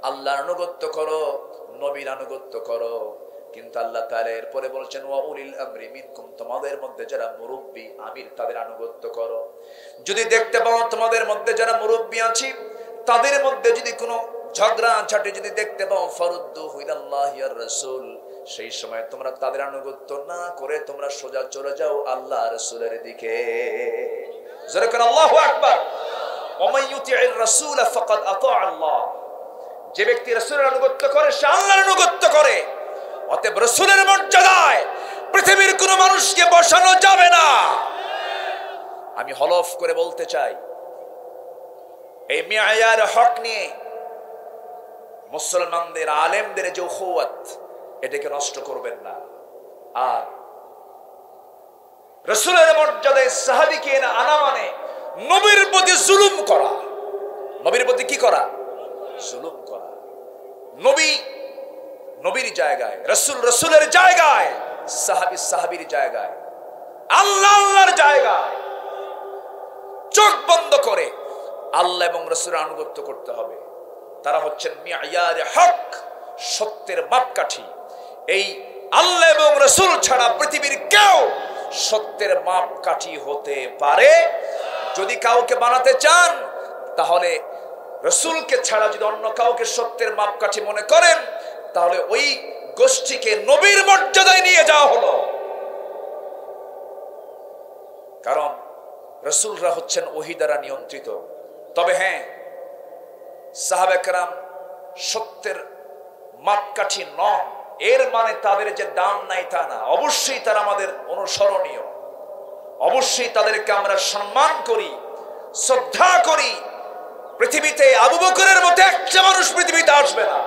আল্লাহর আনুগত্য করো, নবীর আনুগত্য করো। কিন্তু আল্লাহ তাআলা এরপরে বলেছেন, ওয়া উলিল আমরি মিনকুম, তোমাদের মধ্যে যারা মুরব্বি, আমির, তাদের আনুগত্য করো। যদি দেখতে পাও তোমাদের মধ্যে যারা মুরব্বি আছে, তাদের মধ্যে যদি কোনো ঝগড়া ঝাঁটি যদি দেখতে পাও, ফারুদ্দুহু ইলাল্লাহি ওয়ার রাসূল, সেই সময় তোমরা তাদের আনুগত্য না করে তোমরা সোজা চলে যাও আল্লাহ রাসূলের দিকে। জোরে করে আল্লাহু আকবার। ওয়া মান ইউতি'র রাসূল ফাকাদ আতা আল্লাহ, যে ব্যক্তি রাসূলের আনুগত্য করে সে আল্লাহর আনুগত্য করে। অতএব রাসূলের মর্যাদায় পৃথিবীর কোনো মানুষকে বসানো যাবে না। আমি হলফ করে বলতে চাই, এই মিয়ার হক নিয়ে মুসলমানদের আলেমদের যে উখুয়াত, এটাকে নষ্ট করবেন না। আর রাসূলের মর্যাদায় সাহাবীকে না আনা মানে নবীর প্রতি জুলুম করা। নবীর প্রতি কি করা? জুলুম করা। নবী নবীর জায়গায়, রাসূল রাসূলের জায়গায়, সাহাবী সাহাবীর জায়গায়, আল্লাহ আল্লাহর জায়গায়। চোখ বন্ধ করে আল্লাহ এবং রাসূলের আনুগত্য করতে হবে। তারা হচ্ছেন মিয়ারে হক, সত্যের মাপকাঠি। এই আল্লাহ এবং রাসূল ছাড়া পৃথিবীর কেউ সত্যের মাপকাঠি হতে পারে? যদি কাউকে বানাতে চান, তাহলে রাসূলকে ছাড়া যদি অন্য কাউকে সত্যের মাপকাঠি মনে করেন, তাহলে ওই গোষ্ঠীকে নবীর মর্যাদায় নিয়ে যাওয়া হলো। কারণ রাসূলরা হচ্ছেন ওহী দ্বারা নিয়ন্ত্রিত। তবে হ্যাঁ, সাহাবা কেরাম সত্যের মাপকাঠি নন, এর মানে তাদের যে দাম নাই তা না। অবশ্যই তারা আমাদের অনুসরণীয়, অবশ্যই তাদেরকে আমরা সম্মান করি, শ্রদ্ধা করি। পৃথিবীতে আবু বকরের মতো একটা মানুষ পৃথিবীতে আসবে না,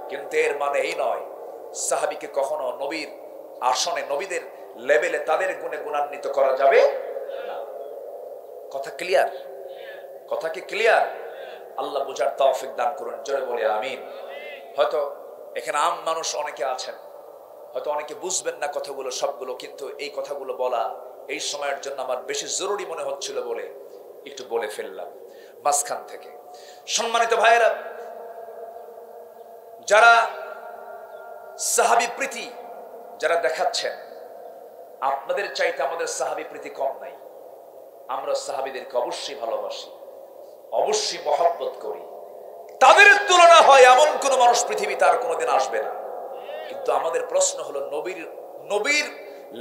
কিন্তু এর মানে এই নয় সাহাবীকে কখনো নবীর আসনে, নবীদের লেভেলে তাদের গুণে গুণান্বিত করা যাবে না। কথা ক্লিয়ার? কথা কি ক্লিয়ার? আল্লাহ বুঝার তৌফিক দান করুন, জোরে বলে আমিন। হয়তো এখানে আম মানুষ অনেকে আছেন, হয়তো অনেকে বুঝবেন না কথাগুলো সবগুলো, কিন্তু এই কথাগুলো বলা এই সময়ের জন্য আমার বেশি জরুরি মনে হচ্ছিল বলে একটু বলে ফেললাম মাঝখান থেকে। সম্মানিত ভাইয়েরা, যারা সাহাবী প্রীতি যারা দেখাচ্ছেন, আপনাদের চাইতে আমাদের সাহাবী প্রীতি কম নাই। আমরা সাহাবীদেরকে অবশ্যই ভালোবাসি, অবশ্যই মহব্বত করি। তাদের তুলনা হয় এমন কোন মানুষ পৃথিবীতে আর কোনোদিন আসবে না। কিন্তু আমাদের প্রশ্ন হলো, নবীর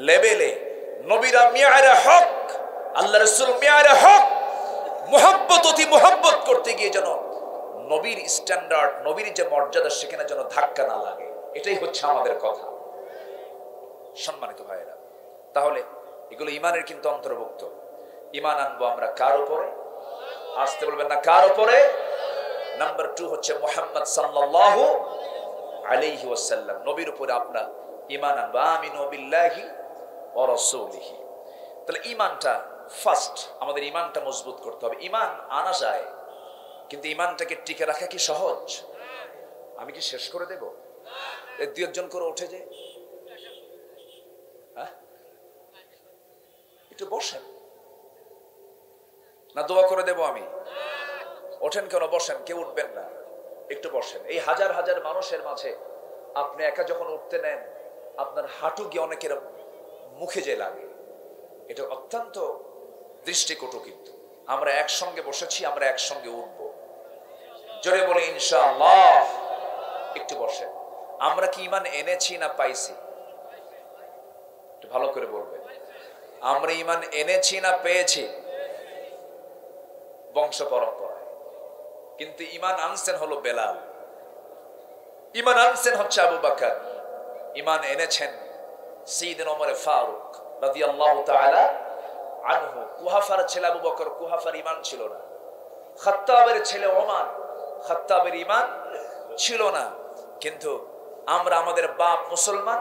লেভেলে, নবীরা মিয়ারে হক, আল্লাহ রাসূল মিয়ারে হক, মহব্বত অতি মহব্বত করতে গিয়ে যেন নবীর স্ট্যান্ডার্ড, নবীর যে মর্যাদা, সেখানে যেন ধাক্কা না লাগে। এটাই হচ্ছে আমাদের কথা। সম্মানিত ভাইয়েরা, তাহলে এগুলো ইমানের কিন্তু অন্তর্ভুক্ত। ইমান আনবো আমরা কার উপরে? আসতে বলবেন না, কার উপরে? নাম্বার 2 হচ্ছে মুহাম্মদ সাল্লাল্লাহু আলাইহি ওয়াসাল্লাম, নবীর উপরে আপনার ইমান আনবো। আমিনু বিল্লাহি ওয়া রাসূলিহি। তাহলে ইমানটা ফার্স্ট, আমাদের ইমানটা মজবুত করতে হবে। ইমান আনা যায়, কিন্তু ইমানটাকে টিকে রাখা কি সহজ? আমি কি শেষ করে দেব? এই দুই একজন করে উঠে যে, একটু বসেন না, দোয়া করে দেব আমি? ওঠেন কেন? বসেন, কেউ উঠবেন না, একটু বসেন। এই হাজার হাজার মানুষের মাঝে আপনি একা যখন উঠতে নেন, আপনার হাঁটু গিয়ে অনেকের মুখে যে লাগে, এটা অত্যন্ত দৃষ্টিকটু। কিন্তু আমরা একসঙ্গে বসেছি, আমরা একসঙ্গে উঠব। জোরে বলে ইনশাআল্লাহ। একটু বসেন। আমরা কি ইমান এনেছি না পাইছি? একটু ভালো করে বলবেন। আমরা ইমান এনেছি না পেয়েছি? বংশ পরম্পরায়। কিন্তু ইমান আনছেন হলো বেলাল, ইমান আনছেন হচ্ছে আবু বকর, ইমান এনেছেন সাইয়েদনা ওমর ফারুক রাদিয়াল্লাহু তাআলা আনহু। কুহাফার ছেলে আবু বকর, কুহাফার ইমান ছিল না। খাত্তাবের ছেলে ওমর, খাত্তাবের ইমান ছিল না। কিন্তু আমরা, আমাদের বাপ মুসলমান,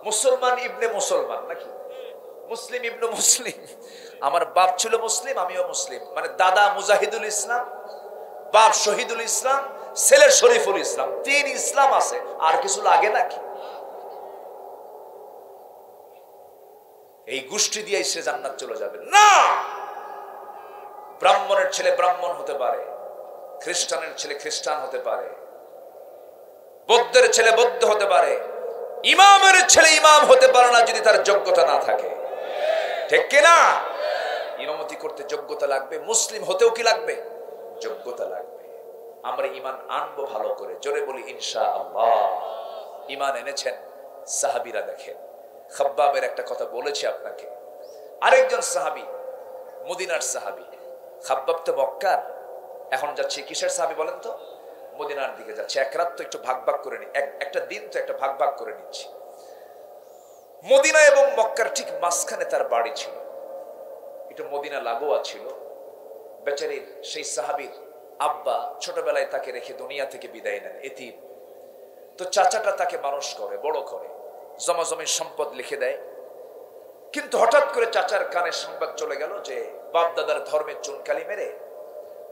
মুসলমান ইবনে মুসলমান, নাকি মুসলিম ইবনে মুসলিম। আমার বাপ ছিল মুসলিম, আমিও মুসলিম। মানে দাদা মুজাহিদুল ইসলাম, বাপ শহীদুল ইসলাম, ছেলে শরীফুল ইসলাম। 3 ইসলাম আছে, আর কিছু লাগে নাকি? এই গোষ্ঠী দিয়ে সে জান্নাত চলে যাবে না। ব্রাহ্মণের ছেলে ব্রাহ্মণ হতে পারে, খ্রিস্টানের ছেলে খ্রিস্টান হতে পারে, বৌদ্ধের ছেলে বৌদ্ধ হতে পারে, ইমামের ছেলে ইমাম হতে পারে না যদি তার যোগ্যতা না থাকে। ঠিক কিনা? ইমামতি করতে যোগ্যতা লাগবে, মুসলিম হতেও কি লাগবে? যোগ্যতা লাগবে। আমরা ইমান আনবো ভালো করে, জোরে বলি ইনশাআল্লাহ। ইমান এনেছেন সাহাবীরা। দেখেন, খাব্বাবের একটা কথা বলেছি আপনাকে। আরেকজন সাহাবী, মদিনার সাহাবী। খাব্বাব তো মক্কার, এখন যাচ্ছে কিসের সাহাবী বলেন তো? মদিনার দিকে যাচ্ছে। এক রাত তো একটু ভাগ ভাগ করে নি, একটা দিন তো একটা ভাগ ভাগ করে নিচ্ছি। মদিনা এবং মক্কার ঠিক মাঝখানে তার বাড়ি ছিল, একটু মদিনা লাগোয়া ছিল। বেচারির সেই সাহাবীর আব্বা ছোটবেলায় তাকে রেখে দুনিয়া থেকে বিদায় নেন, এতিম। তো চাচাটা তাকে মানুষ করে, বড় করে, জমাজমির সম্পদ লিখে দেয়। কিন্তু হঠাৎ করে চাচার কানে সংবাদ চলে গেল যে বাপ দাদার ধর্মের চুনকালি মেরে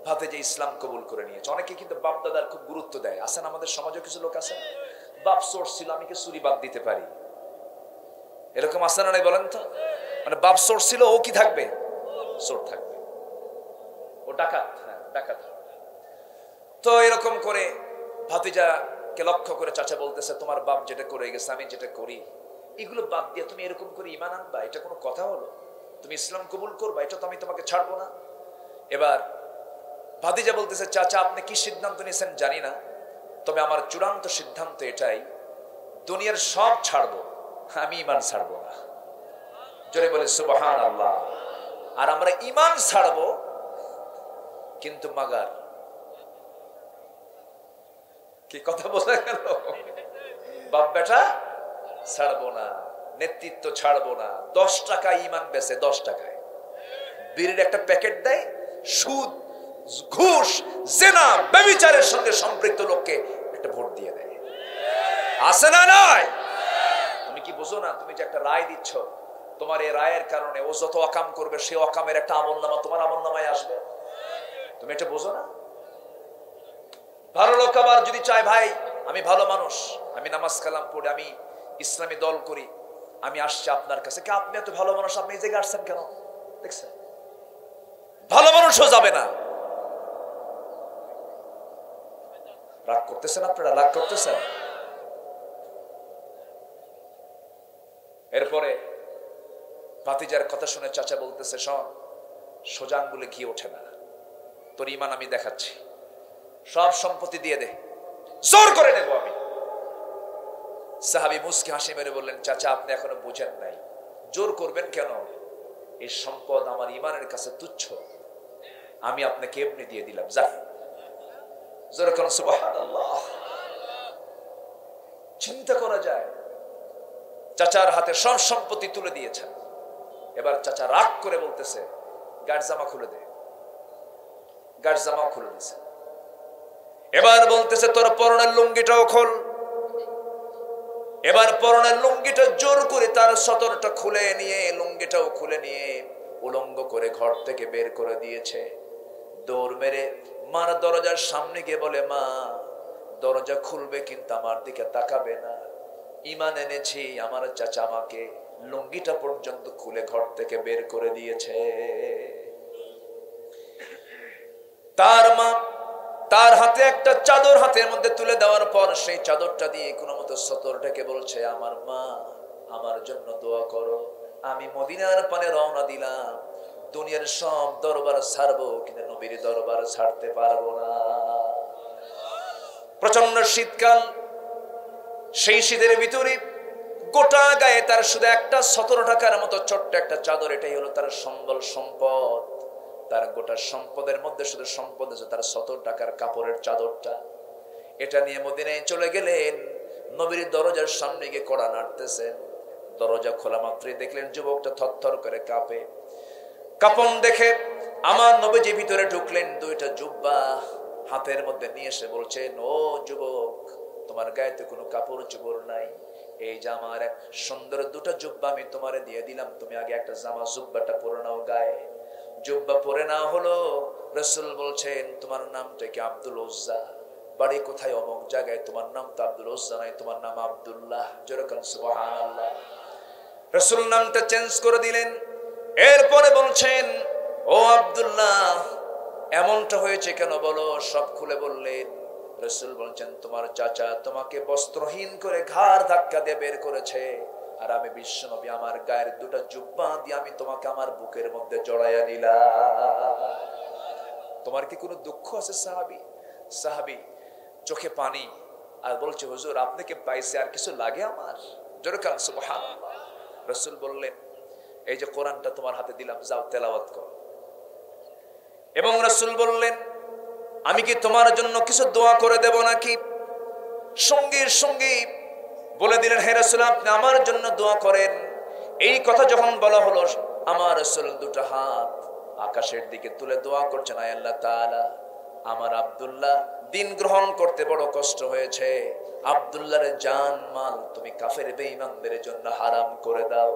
ভাবে যে ইসলাম কবুল করে নিয়েছে। অনেকে কিন্তু বাপ দাদার খুব গুরুত্ব দেয়। আছেন আমাদের সমাজে কিছু লোক আছেন, বাপ সোর ছিল, আমি কি চুরি বাদ দিতে পারি, এরকম আছে না নাই বলেন তো? মানে বাপ সোর ছিল, ও কি থাকবে? সোর থাকবে, ও ডাকাত। হ্যাঁ, ডাকাত। তো এরকম করে ভাতিজাকে লক্ষ্য করে চাচা বলতেছে, তোমার বাপ যেটা করে গেছে আমি যেটা করি, এগুলো বাদ দিয়ে তুমি এরকম করে ঈমান আনবা, এটা কোনো কথা হলো? তুমি ইসলাম কবুল করবা, এটা তো আমি তোমাকে ছাড়বো না। এবার ভাতিজা বলতেছে, চাচা আপনি কি সিদ্ধান্ত নিয়েছেন জানি না, তবে আমার চূড়ান্ত সিদ্ধান্ত এটাই, দুনিয়ার সব ছাড়বো, আমি ঈমান ছাড়বো না। জোরে বলে সুবহানাল্লাহ। আর আমরা ঈমান ছাড়বো, কিন্তু মাগার কি কথা বোঝা গেল? বাপ বেটা ছাড়বো না, নেতৃত্ব ছাড়বো না। 10 টাকা ঈমান বেচে, 10 টাকায় বিড়ির একটা প্যাকেট দেয়, সুদ, ঘুষ, জেনা, ব্যভিচারের সঙ্গে সম্পৃক্ত লোককে একটা ভোট দিয়ে দেয়। আছে না নাই? তুমি কি বুঝো না? তুমি যে একটা রায় দিচ্ছ, তোমার এই রায়ের কারণে ও যত অকাম করবে, সে অকামের একটা আমলনামা তোমার আমলনামায় আসবে। তুমি এটা বুঝো না? ভালো লোক আবার যদি চায়, ভাই আমি ভালো মানুষ, আমি নামাজ কালাম পড়ি, আমি ইসলামী দল করি, আমি আসছি আপনার কাছে, কে আপনি এত ভালো মানুষ, আপনি এই জায়গায় আসছেন কেন? দেখছেন, ভালো মানুষও যাবে না। রাগ করতেছেন আপনারা? রাগ করতেছেন? এরপরে ভাতিজার কথা শুনে চাচা বলতেছে, শোন, সোজা আঙ্গুলে ঘি ওঠে না, তোর ঈমান আমি দেখাচ্ছি, সব সম্পত্তি দিয়ে দে, জোর করে নেব আমি। সাহাবী মুস্কি হাসি মেরে বললেন, চাচা আপনি এখনো বুঝেন নাই, জোর করবেন কেন? এই সম্পদ আমার ঈমানের কাছে তুচ্ছ, আমি আপনাকে এমনি দিয়ে দিলাম, যা। জোরে কোন সুবহানাল্লাহ। চিন্তা করা যায়, চাচার হাতে সব সম্পত্তি তুলে দিয়েছেন। এবার চাচা রাগ করে বলতেছে, গায়ের জামা খুলে দে। গায়ের জামাও খুলে দিয়েছে। এবার বলতেছে, তোর পরনের লুঙ্গিটাও খোল। এবার পরনের লুঙ্গিটা জোর করে তার সতরটা খুলে নিয়ে, লুঙ্গিটাও খুলে নিয়ে উলঙ্গ করে ঘর থেকে বের করে দিয়েছে। দৌড় মেরে মার দরজার সামনে গিয়ে বলে, মা দরজা খুলবে কিন্তু আমার দিকে তাকাবে না, ঈমান এনেছি। আমার চাচা আমাকে লুঙ্গিটা পর্যন্ত খুলে ঘর থেকে বের করে দিয়েছে। তার মা তার হাতে একটা চাদর হাতের মধ্যে তুলে দেওয়ার পর সেই চাদরটা দিয়ে কোনো মতো সতরটাকে বলছে, আমার মা আমার জন্য দোয়া করো, আমি মদিনার পানে রওনা দিলাম, দুনিয়ার সব দরবার ছাড়বো কিন্তু নবীর দরবার ছাড়তে পারবো না। প্রচন্ড শীতকাল, সেই শীতের ভিতরে গোটা গায়ে তার শুধু একটা 17 টাকার মতো ছোট্ট একটা চাদর, এটাই হলো তার সম্বল, সম্পদ। তার গোটা সম্পদের মধ্যে শুধু সম্পদ আছে তার 17 টাকার কাপড়ের চাদরটা। এটা নিয়ে মদিনায় চলে গেলেন। নবীর দরজার সামনে গিয়ে কড়া নাড়তেছেন। দরজা খোলা মাত্রই দেখলেন যুবকটা থরথর করে কাঁপে। কাঁপন দেখে আমার নবীজি ভিতরে ঢুকলেন, 2টা জুব্বা হাতের মধ্যে নিয়ে এসে বলছেন, ও যুবক, তোমার গায়ে তো কোনো কাপড় চোপড় নাই, এই যে আমার সুন্দর 2টা জুব্বা আমি তোমারে দিয়ে দিলাম, তুমি আগে একটা জামা জুব্বাটা পরে নাও গায়ে। জুব্বা পরে না হলো। রাসূল বলছেন, তোমার নামটা কি আব্দুল উজ্জা? বাড়ি কোথায়? অমুক জায়গায়। তোমার নাম তো আব্দুল উজ্জা নাই, তোমার নাম আব্দুল্লাহ। জোরে বলেন সুবহানাল্লাহ। রাসূল নামটা চেঞ্জ করে দিলেন। এরপরে বলছেন, ও আব্দুল্লাহ, এমনটা হয়েছে কেন বলো? সব খুলে বললেন। রাসূল বলছেন, তোমার চাচা তোমাকে বস্ত্রহীন করে ঘাড় ধাক্কা দিয়ে বের করেছে, আর আমি বিশ্বনবী আমার গায়ের 2টা জুব্বা দিয়ে আমি তোমাকে আমার বুকের মধ্যে জড়াইয়া নিলাম। তোমার কি কোনো দুঃখ আছে? সাহাবী চোখে পানি আর বলছে, হুজুর আপনাকে পাইছে, আর কিছু লাগে আমার? জোরে বলেন সুবহানাল্লাহ। রাসূল বললেন, এই যে কোরআনটা তোমার হাতে দিলাম, যাও তেলাওয়াত করো। এবং রাসূল বললেন, আমি কি তোমার জন্য কিছু দোয়া করে দেব নাকি? সঙ্গে সঙ্গে বলে দিলেন, হে রাসূল আপনি আমার জন্য দোয়া করেন। এই কথা যখন বলা হলো, আমার রাসূল 2টা হাত আকাশের দিকে তুলে দোয়া করছেন, আয় আল্লাহ তাআলা, আমার আব্দুল্লাহ দিন গ্রহণ করতে বড় কষ্ট হয়েছে, আব্দুল্লাহর জান মাল তুমি কাফের বেঈমানদের জন্য হারাম করে দাও।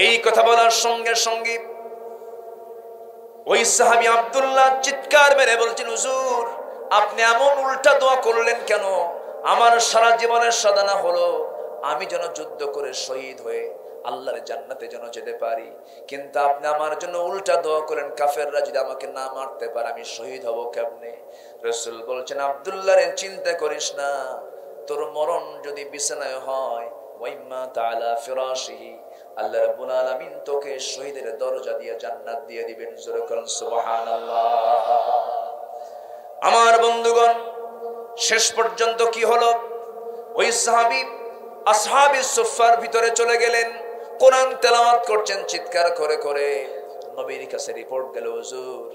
এই কথা বলার সঙ্গে সঙ্গে ওই সাহাবী আব্দুল্লাহ চিৎকার মেরে বলছেন, হুজুর আপনি এমন উল্টা দোয়া করলেন কেন? আমার সারা জীবনের সাধনা হলো আমি যেন যুদ্ধ করে শহীদ হয়ে আল্লাহর জান্নাতে যেন যেতে পারি, কিন্তু আপনি আমার জন্য উল্টা দোয়া করেন, কাফেররা যদি আমাকে না মারতে পারে আমি শহীদ হব কেমনে? রাসূল বলছেন, আব্দুল্লাহ রে চিন্তা করিস না, তোর মরণ যদি বিছানায় হয়, ওয়াইম্মা তাআলা ফিরাশিহি, আল্লাহ রাব্বুল আলামিন তোকে শহীদের দরজা দিয়ে জান্নাত দিয়ে দিবেন। জোরে বলেন সুবহানাল্লাহ। আমার বন্ধুগণ, শেষ পর্যন্ত কি হলো? ওই সাহাবী আসহাবি সুফফার ভিতরে চলে গেলেন, কোরআন তেলাওয়াত করছেন চিৎকার করে করে। নবীর কাছে রিপোর্ট গেল, হুজুর,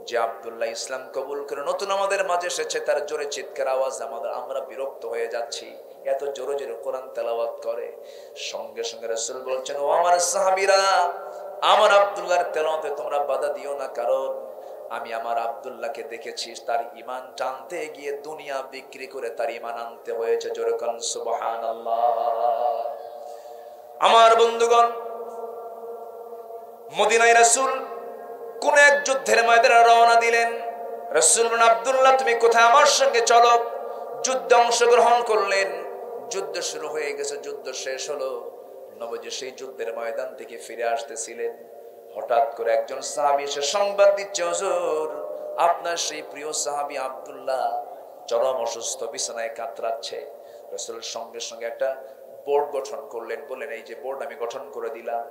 যে আব্দুল্লাহ ইসলাম কবুল করে নতুন আমাদের মাঝে এসেছে, তার জোরে চিৎকার আওয়াজ আমরা বিরক্ত হয়ে যাচ্ছি, এত জোরে জোরে কোরআন তেলাওয়াত করে। সঙ্গে সঙ্গে রাসূল বলছেন, ও আমার সাহাবীরা, আমার আব্দুল্লাহর তেলাওয়াতে তোমরা বাধা দিও না, কারণ আমি আমার আব্দুল্লাহকে দেখেছি তার ঈমান টানতে গিয়ে দুনিয়া বিক্রি করে তার ঈমান আনতে হয়েছে। জোরে কান সুবহানাল্লাহ। আমার বন্ধুগণ, মদিনায় রাসূল কোন এক যুদ্ধের ময়দানে রওনা দিলেন। রাসূল বলেন, আব্দুল্লাহ তুমি কোথায়? আমার সঙ্গে চলো। যুদ্ধে অংশগ্রহণ করলেন। যুদ্ধ শুরু হয়ে গেছে, যুদ্ধ শেষ হলো। নবীজি সেই যুদ্ধের ময়দান থেকে ফিরে আসতেছিলেন, হঠাৎ করে একজন সাহাবী এসে সংবাদ দিচ্ছে, হুজুর, আপনার সেই প্রিয় সাহাবী আব্দুল্লাহ চরম অসুস্থ, বিছানায় কাতরাচ্ছে। রাসূল সঙ্গে সঙ্গে একটা বোর্ড গঠন করলেন, বললেন, এই যে বোর্ড আমি গঠন করে দিলাম,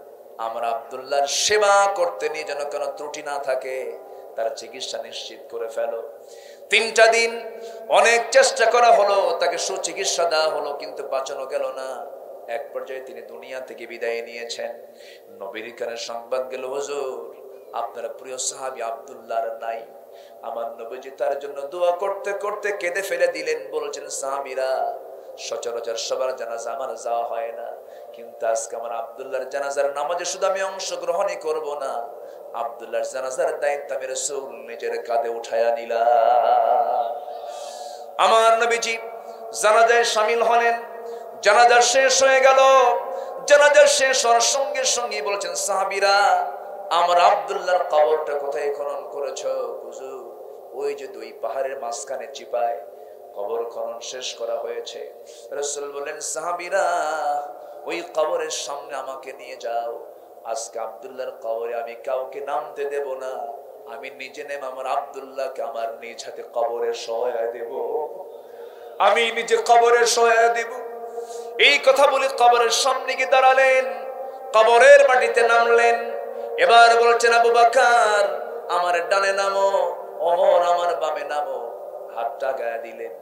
আমার আব্দুল্লাহর সেবা করতে নিয়ে যেন কোনো ত্রুটি না থাকে, তার চিকিৎসা নিশ্চিত করে ফেলো। 3টা দিন অনেক চেষ্টা করা হলো, তাকে সুচিকিৎসা দেওয়া হলো, কিন্তু বাঁচানো গেল না। এক পর্যায়ে তিনি দুনিয়া থেকে বিদায় নিয়েছেন। নবীর কানে সংবাদ গেল, হুজুর, আপনার প্রিয় সাহাবী আব্দুল্লাহর নাই। আমার নবীজি তার জন্য দোয়া করতে করতে কেঁদে ফেলে দিলেন। বলছেন, সাহাবীরা, সচরাচর সবার জানাজা আমার যাওয়া হয় না, কিন্তু আজকে আমার আব্দুল্লাহর জানাজার নামাজে শুধু আমি অংশগ্রহণই করব না, আব্দুল্লাহর জানাজার দায়িত্ব আমি রাসূল নিজের কাঁধে উঠায়া নিলাম। আমার নবীজি জানাজায় শামিল হলেন। জানাজা শেষ হয়ে গেল। জানাজা শেষ হওয়ার সঙ্গে সঙ্গে বলছেন, সাহাবীরা, আমার আব্দুল্লাহর কবরটা কোথায় খনন করেছো? হুজুর, ওই যে 2 পাহাড়ের মাঝখানে চিপায় কবর খনন শেষ করা হয়েছে। রাসূল বলেন, সাহাবীরা, ওই কবরের সামনে আমাকে নিয়ে যাও। আজকে আব্দুল্লাহর কবরে আমি কাউকে নামতে দেব না, আমি নিজে নেমে আমার আব্দুল্লাহকে আমার নিজ হাতে কবরে সহায় দেব, আমি নিজে কবরে সহায় দেব। এই কথা বলে কবরের সামনে গিয়ে দাঁড়ালেন, কবরের মাটিতে নামলেন। এবার বলছেন, আবু বকর আমার ডানে নামো, ওমর আমার বামে নামো। হাতটা গায়ে দিলেন।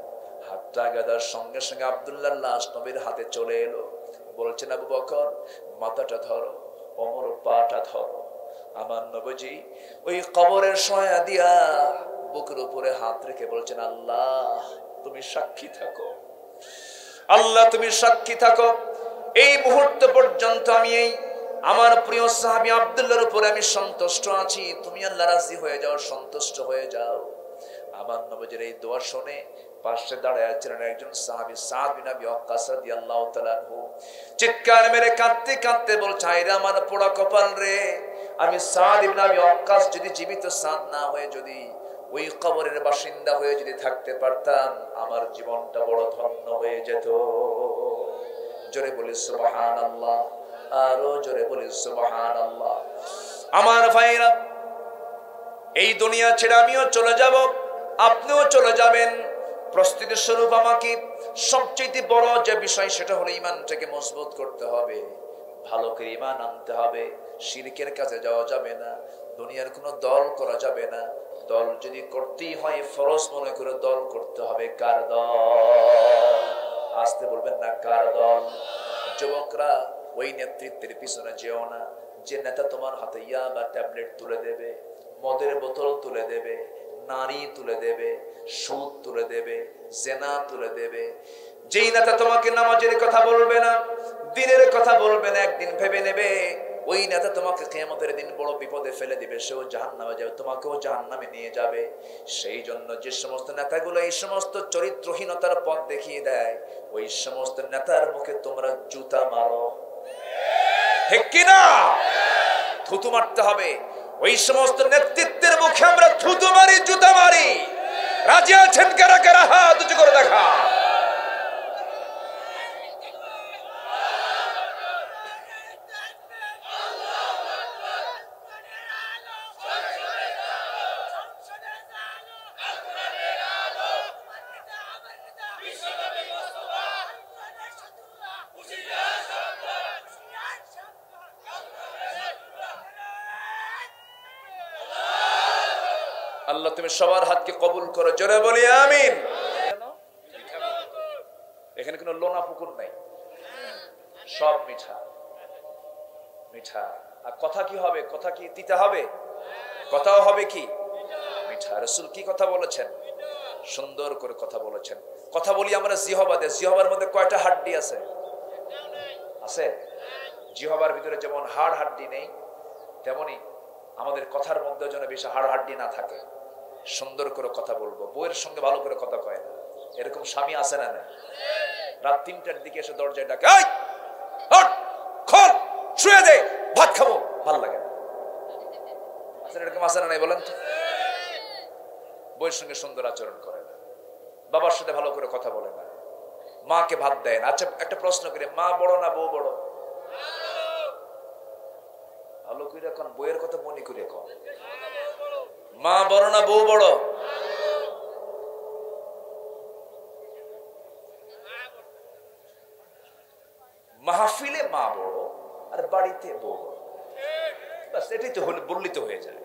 হাতটা গাদার সঙ্গে সঙ্গে আব্দুল্লাহর লাশ নবীর হাতে চলে এলো। বলছেন, আবু বকর মাথাটা ধরো, ওমর পাটা ধরো। আমার নবীজি ওই কবরের সয়া দিয়া বুকের উপরে হাত রেখে বলছেন, আল্লাহ তুমি সাক্ষী থাকো, আল্লাহ তুমি সাক্ষী থাকো, এই মুহূর্ত পর্যন্ত আমি এই আমার প্রিয় সাহাবী আব্দুল্লাহর উপরে আমি সন্তুষ্ট আছি, তুমি আল্লাহ রাজি হয়ে যাও, সন্তুষ্ট হয়ে যাও। আমার নবীজির এই দোয়া শুনে পাশে দাঁড়ায় ছিলেন একজন সাহাবী সাদ বিন আবি ওয়াক্কাস রাদিয়াল্লাহু তাআলা আনহু। চিৎকার মেরে কাঁদতে কাঁদতে বলছে, আইরে আমার পোড়া কপাল রে, আমি সাদ ইবনে আবি ওয়াক্কাস যদি জীবিত সাদ না হয়ে যদি ওই কবরের বাসিন্দা হয়ে যদি থাকতে পারতাম, আমার জীবনটা বড় ধন্য হয়ে যেত। জোরে বলি সুবহানাল্লাহ, আরো জোরে বলি সুবহানাল্লাহ। আমার ভাইরা, এই দুনিয়া ছেড়ে আমিও চলে যাব, আপনিও চলে যাবেন। প্রস্তুতি স্বরূপ আমাকে সবচেয়ে বড় যে বিষয় সেটা হলো ঈমানটাকে মজবুত করতে হবে, ভালো করে ঈমান আনতে হবে। শিরকের কাছে যাওয়া যাবে না, দুনিয়ার কোনো দল করা যাবে না। দল যদি করতেই হয় ফরজ মনে করে দল করতে হবে। কার দল? আসতে বলবেন না, কার দল? যুবকরা, ওই নেতৃত্বের পিছনে যেও না যে নেতা তোমার হাতে ইয়াবা ট্যাবলেট তুলে দেবে, মদের বোতল তুলে দেবে, নারী তুলে দেবে, সুদ তুলে দেবে, জেনা তুলে দেবে। যেই নেতা তোমাকে নামাজের কথা বলবে না, দিনের কথা বলবে না, একদিন ভেবে নেবে ওই নেতা তোমাকে কিয়ামতের দিন বড় বিপদে ফেলে দিবে, সেও জাহান্নামে যাবে, তোমাকেও জাহান্নামে নিয়ে যাবে। সেই জন্য যে সমস্ত নেতাগুলো এই সমস্ত চরিত্রহীনতার পথ দেখিয়ে দেয়, ওই সমস্ত নেতার মুখে তোমরা জুতা মারো, ঠিক কিনা? থুতু মারতে হবে। ওই সমস্ত নেতৃত্বের মুখে আমরা থুতু মারি, জুতা মারি। রাজি আছেন কারা কারা? হাত উঁচু করে দেখা। আল্লাহ তুমি সবার হাতকে কবুল করো, জোরে বলি আমিন। এখানে কোনো লোনা পুকুর নাই, সব মিঠা মিঠা। আর কথা কি হবে? কথা কি তিতা হবে? কথাও হবে কি মিঠা। রাসূল কি কথা বলেছেন? সুন্দর করে কথা বলেছেন। কথা বলি আমরা জিহবাতে, জিহবার মধ্যে কয়টা হাড্ডি আছে? আছে। জিহবার ভিতরে যেমন হাড় হাড্ডি নেই, তেমনি আমাদের কথার মধ্যে যেন বেশি হাড় হাড্ডি না থাকে। সুন্দর করে কথা বলবো। বউয়ের সঙ্গে ভালো করে কথা কয় না, এরকম স্বামী আছে না? না, রাত 3টার দিকে এসে দরজায় ডাকে, এই হট খোল, শুয়ে দে, ভাত খাবো, ভালো লাগে না। আসলে এরকম আছে না নাই বলেন তো? বউয়ের সঙ্গে সুন্দর আচরণ করে না, বাবার সাথে ভালো করে কথা বলে না, মাকে ভাত দেয় না। আচ্ছা একটা প্রশ্ন করি, মা বড় না বউ বড়? ভালো করে এখন বইয়ের কথা মনে করে কম, মা বড় না বউ বড়? মাহফিলে মা বড় আর বাড়িতে বউ বড়, বাস এটাই তো বললি তো হয়ে যায়।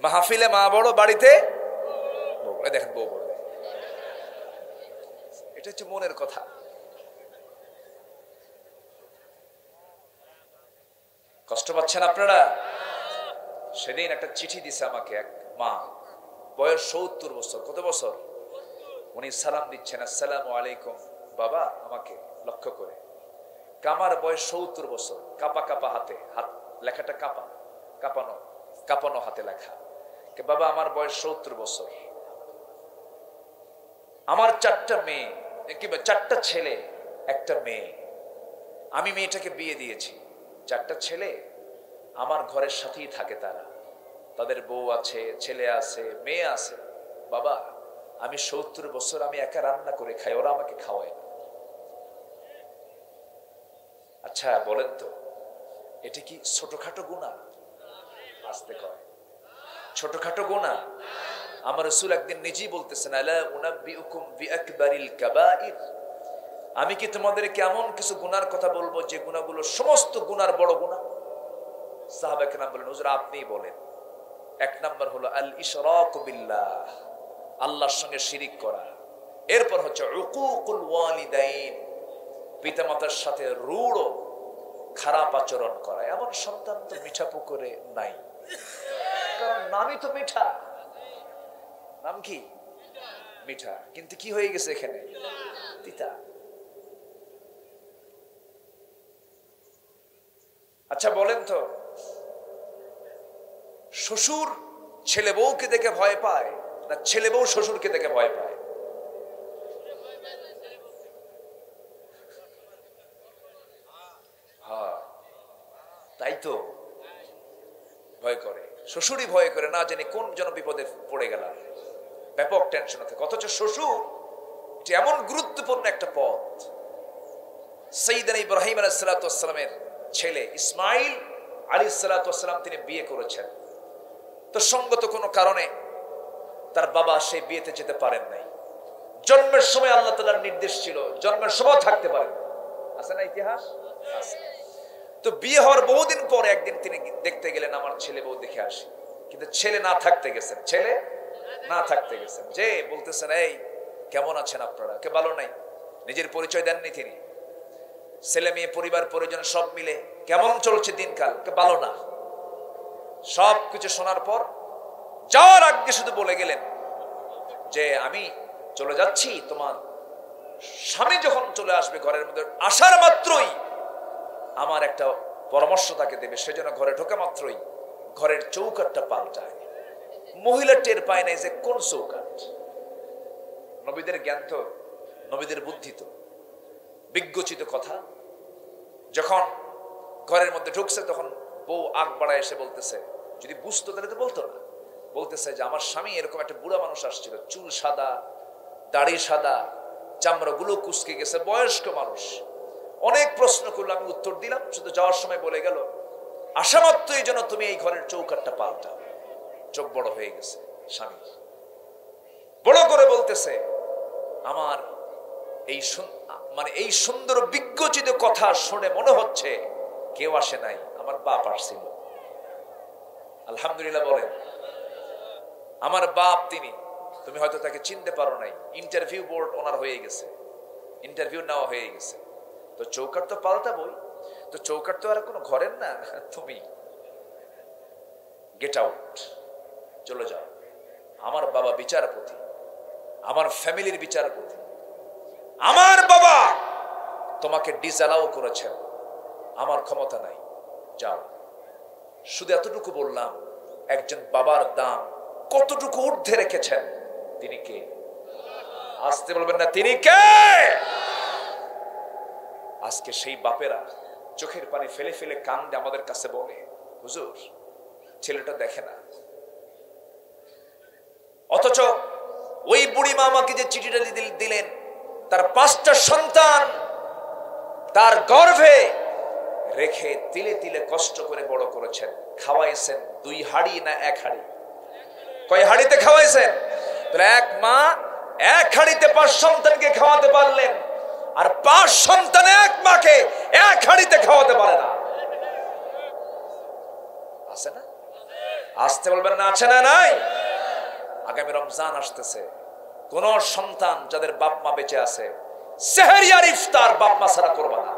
মাহফিলে মা বড়, বাড়িতে বউ বড়। দেখেন বউ বড়, এটা হচ্ছে মনের কথা। কষ্ট পাচ্ছেন আপনারা? সেদিন একটা চিঠি দিছে আমাকে এক মা, বয়স 70 বছর। কত বছর? উনি সালাম দিচ্ছেন, আসসালামু আলাইকুম বাবা, আমাকে লক্ষ্য করে। আমার বয়স 70 বছর, কাপা কাপা হাতে, হাত লেখাটা কাঁপানো হাতে লেখা। বাবা আমার বয়স 70 বছর, আমার 4টা মেয়ে, কিংবা 4টা ছেলে, একটা মেয়ে। আমি মেয়েটাকে বিয়ে দিয়েছি। 4টা ছেলে আমার ঘরের সাথেই থাকে, তাদের বউ আছে, ছেলে আছে, মেয়ে আছে। বাবা আমি 70 বছর আমি একা রান্না করে খাই, ওরা আমাকে খাওয়ায় না। আচ্ছা বলেন তো, এটা কি ছোটখাটো গুনাহ? আসতে কয় ছোটখাটো গুনাহ? আমার রাসূল একদিন নিজেই বলতেছেন, আলা উনাব্বিউকুম বিআকবারিল কাবাইর, আমি কি তোমাদেরকে এমন কিছু গুনার কথা বলবো যে গুনাহগুলো সমস্ত গুনার বড় গুনাহ? সাহাবায়ে কেরাম বলেন, হুজুর আপনিই বলেন। 1 নাম্বার হলো আল ইশরাকু বিল্লাহ, আল্লাহর সঙ্গে শিরিক করা। এরপর হচ্ছে উকুকুল ওয়ালিদাইন, পিতামাতার সাথে রূঢ় খারাপ আচরণ করা। এমন সন্তান তো মিঠা পুকুরে নাই, কারণ নামই তো মিঠা। নাম কি? মিঠা, কিন্তু কি হয়ে গেছে এখানে? তিতা। আচ্ছা বলেন তো, শ্বশুর ছেলে বউকে দেখে ভয় পায় না ছেলে বউ শ্বশুরকে দেখে ভয় পায়? হ্যাঁ তাই তো, ভয় করে। শ্বশুরই ভয় করে, না জানি কোন জন বিপদে পড়ে গেলাম, ব্যাপক টেনশন থাকে। অথচ শ্বশুর যে এমন গুরুত্বপূর্ণ একটা পথ। সাইয়েদনা ইব্রাহিম আলাইহিস সালাতু ওয়াস সালামের ছেলে ইসমাইল আলাইহিস সালাতু ওয়াস সালাম তিনি বিয়ে করেছেন, তো সঙ্গত কোনো কারণে তার বাবা সেই বিয়েতে যেতে পারেন নাই। জন্মের সময় আল্লাহ তাআলার নির্দেশ ছিল জন্মের সময় থাকতে পারেন, আছে না ইতিহাস? আছে। তো বিয়ে হওয়ার বহুদিন পরে একদিন তিনি দেখতে গেলেন, আমার ছেলে বউ দেখে আসি। কিন্তু ছেলে না থাকতে গেছেন, ছেলে না থাকতে গেছেন। যে বলতেছেন, এই কেমন আছেন আপনারা? কে ভালো নাই, নিজের পরিচয় দেননি তিনি। ছেলে মেয়ে পরিবার পরিজন সব মিলে কেমন চলছে দিনকাল? কে ভালো না। সব কিছু শোনার পর যাওয়ার আগে শুধু বলে গেলেন যে আমি চলে যাচ্ছি, তোমার স্বামী যখন চলে আসবে ঘরের মধ্যে, আসার মাত্রই আমার একটা পরামর্শ তাকে দেবে, সেজন্য ঘরে ঢোকা মাত্রই ঘরের চৌকাঠটা পাল্টায়। মহিলা টের পায় নাই যে কোন চৌকাঠ। নবীদের জ্ঞান তো, নবীদের বুদ্ধি তো, বিজ্ঞচিত কথা। যখন ঘরের মধ্যে ঢুকছে তখন বউ আগ বাড়ায় এসে বলতেছে, যদি বুঝতো তাহলে তো বলতো না, বলতেছে যে আমার স্বামী এরকম একটা বুড়া মানুষ আসছিল, চুল সাদা, দাড়ি সাদা, চামড়াগুলো কুচকে গেছে, বয়স্ক মানুষ। অনেক প্রশ্ন করলো, আমি উত্তর দিলাম, শুধু যাওয়ার সময় বলে গেল, আসা মাত্রই যেন তুমি এই ঘরের চৌকাঠটা পাল্টাও। চোখ বড় হয়ে গেছে স্বামী, বড় করে বলতেছে, আমার এই সুন্দর বিজ্ঞচিত কথা শুনে মনে হচ্ছে কেউ আসে নাই, আমার বাপ আসছিল। আলহামদুলিল্লাহ বলেন। আমার বাপ তিনি, তুমি হয়তো তাকে চিনতে পারো নাই, ইন্টারভিউ বোর্ড ওনার হয়ে গেছে, ইন্টারভিউ নেওয়া হয়ে গেছে, তো চৌকাট তো পাল্টাবই, তো চৌকাট তো আর কোনো ঘরের না, তুমি গেট আউট, চলে যাও। আমার বাবা বিচারপতি, আমার ফ্যামিলির বিচারপতি, আমার বাবা তোমাকে ডিসঅ্যালাউ করেছেন, আমার ক্ষমতা নাই, যাও। শুধু এতটুকু বললাম, একজন বাবার দাম কতটুকু ঊর্ধ্বে রেখেছেন, তিনি কে? আসতে বলবেন না, তিনি কে? আজকে সেই বাপেরা চোখের পানি ফেলে ফেলে কান্দে, আমাদের কাছে বলে, হুজুর ছেলেটা দেখে না। অথচ ওই বুড়ি মা আমাকে যে চিঠিটা দিলেন, তার 5টা সন্তান তার গর্ভে রেখে তিলে তিলে কষ্ট করে বড় করেছেন, খাওয়াইছেন 2 হাড়ি না 1 হাড়ি? কয় হাড়িতে খাওয়াইছেন? তাহলে এক মা 1 হাড়িতে 5 সন্তানকে খাওয়াতে পারলেন, আর 5 সন্তান এক মাকে 1 হাড়িতে খাওয়াতে পারে না। আছে না? আসতে বলবেন না, আছে না? নাই? আগামী রমজান আসতেছে, কোন সন্তান যাদের বাপ মা বেঁচে আছে, সেহরি আর ইফতার বাপ মা ছাড়া করবা না।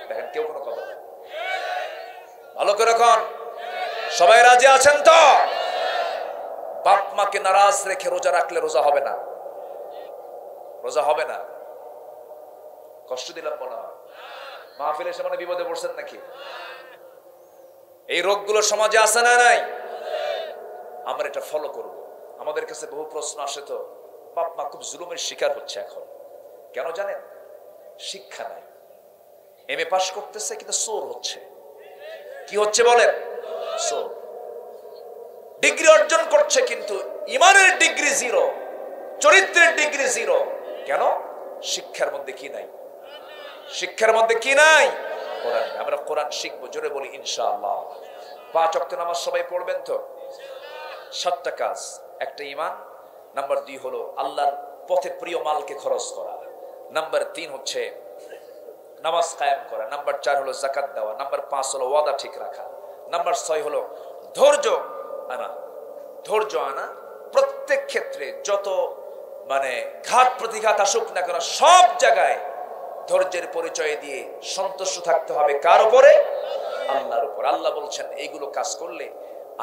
দেখেন কেউ কোনো কথা না, ভালো করে কোন, সবাই রাজি আছেন তো? বাপ মাকে নারাজ রেখে রোজা রাখলে রোজা হবে না, রোজা হবে না। কষ্ট দিলাম মনে হয়? মাহফিল এসে মানে বিপদে পড়ছেন নাকি? এই রোগগুলো সমাজে আছে না নাই? আমরা এটা ফলো করব। আমাদের কাছে বহু প্রশ্ন আসে, তো বাপ মা খুব জুলুমের শিকার হচ্ছে এখন, কেন জানেন? শিক্ষা নাই, এমএ পাস করতেছে কিন্তু চোর হচ্ছে। কি হচ্ছে বলেন? চোর। ডিগ্রি অর্জন করছে কিন্তু ইমানের ডিগ্রি 0, চরিত্রের ডিগ্রি 0। কেন? শিক্ষার মধ্যে কি নাই? শিক্ষার মধ্যে কি নাই? কোরআন। আমরা কোরআন শিখবো, জোরে বলি ইনশাআল্লাহ। 5 ওয়াক্ত নামাজ সবাই পড়বেন তো? 7টা কাজ। একটা ঈমান, নাম্বার 2 হলো আল্লাহর পথে প্রিয় মালকে খরচ করা, নাম্বার 3 হচ্ছে নামাজ কায়েম করা, নাম্বার 4 হলো যাকাত দেওয়া, নাম্বার 5 হলো ওয়াদা ঠিক রাখা, নাম্বার 6 হলো ধৈর্য আনা। ধৈর্য আনা প্রত্যেক ক্ষেত্রে, যত ঘাত প্রতিঘাত আসুক না কেন, সব জায়গায় ধৈর্যের পরিচয় দিয়ে সন্তুষ্ট থাকতে হবে। কার উপরে? আল্লাহর উপর। আল্লাহ বলছেন, এইগুলো কাজ করলে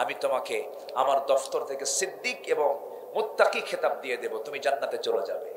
আমি তোমাকে আমার দফতর থেকে সিদ্দিক এবং মুত্তাকি খেতাব দিয়ে দেব, তুমি জান্নাতে চলে যাবে।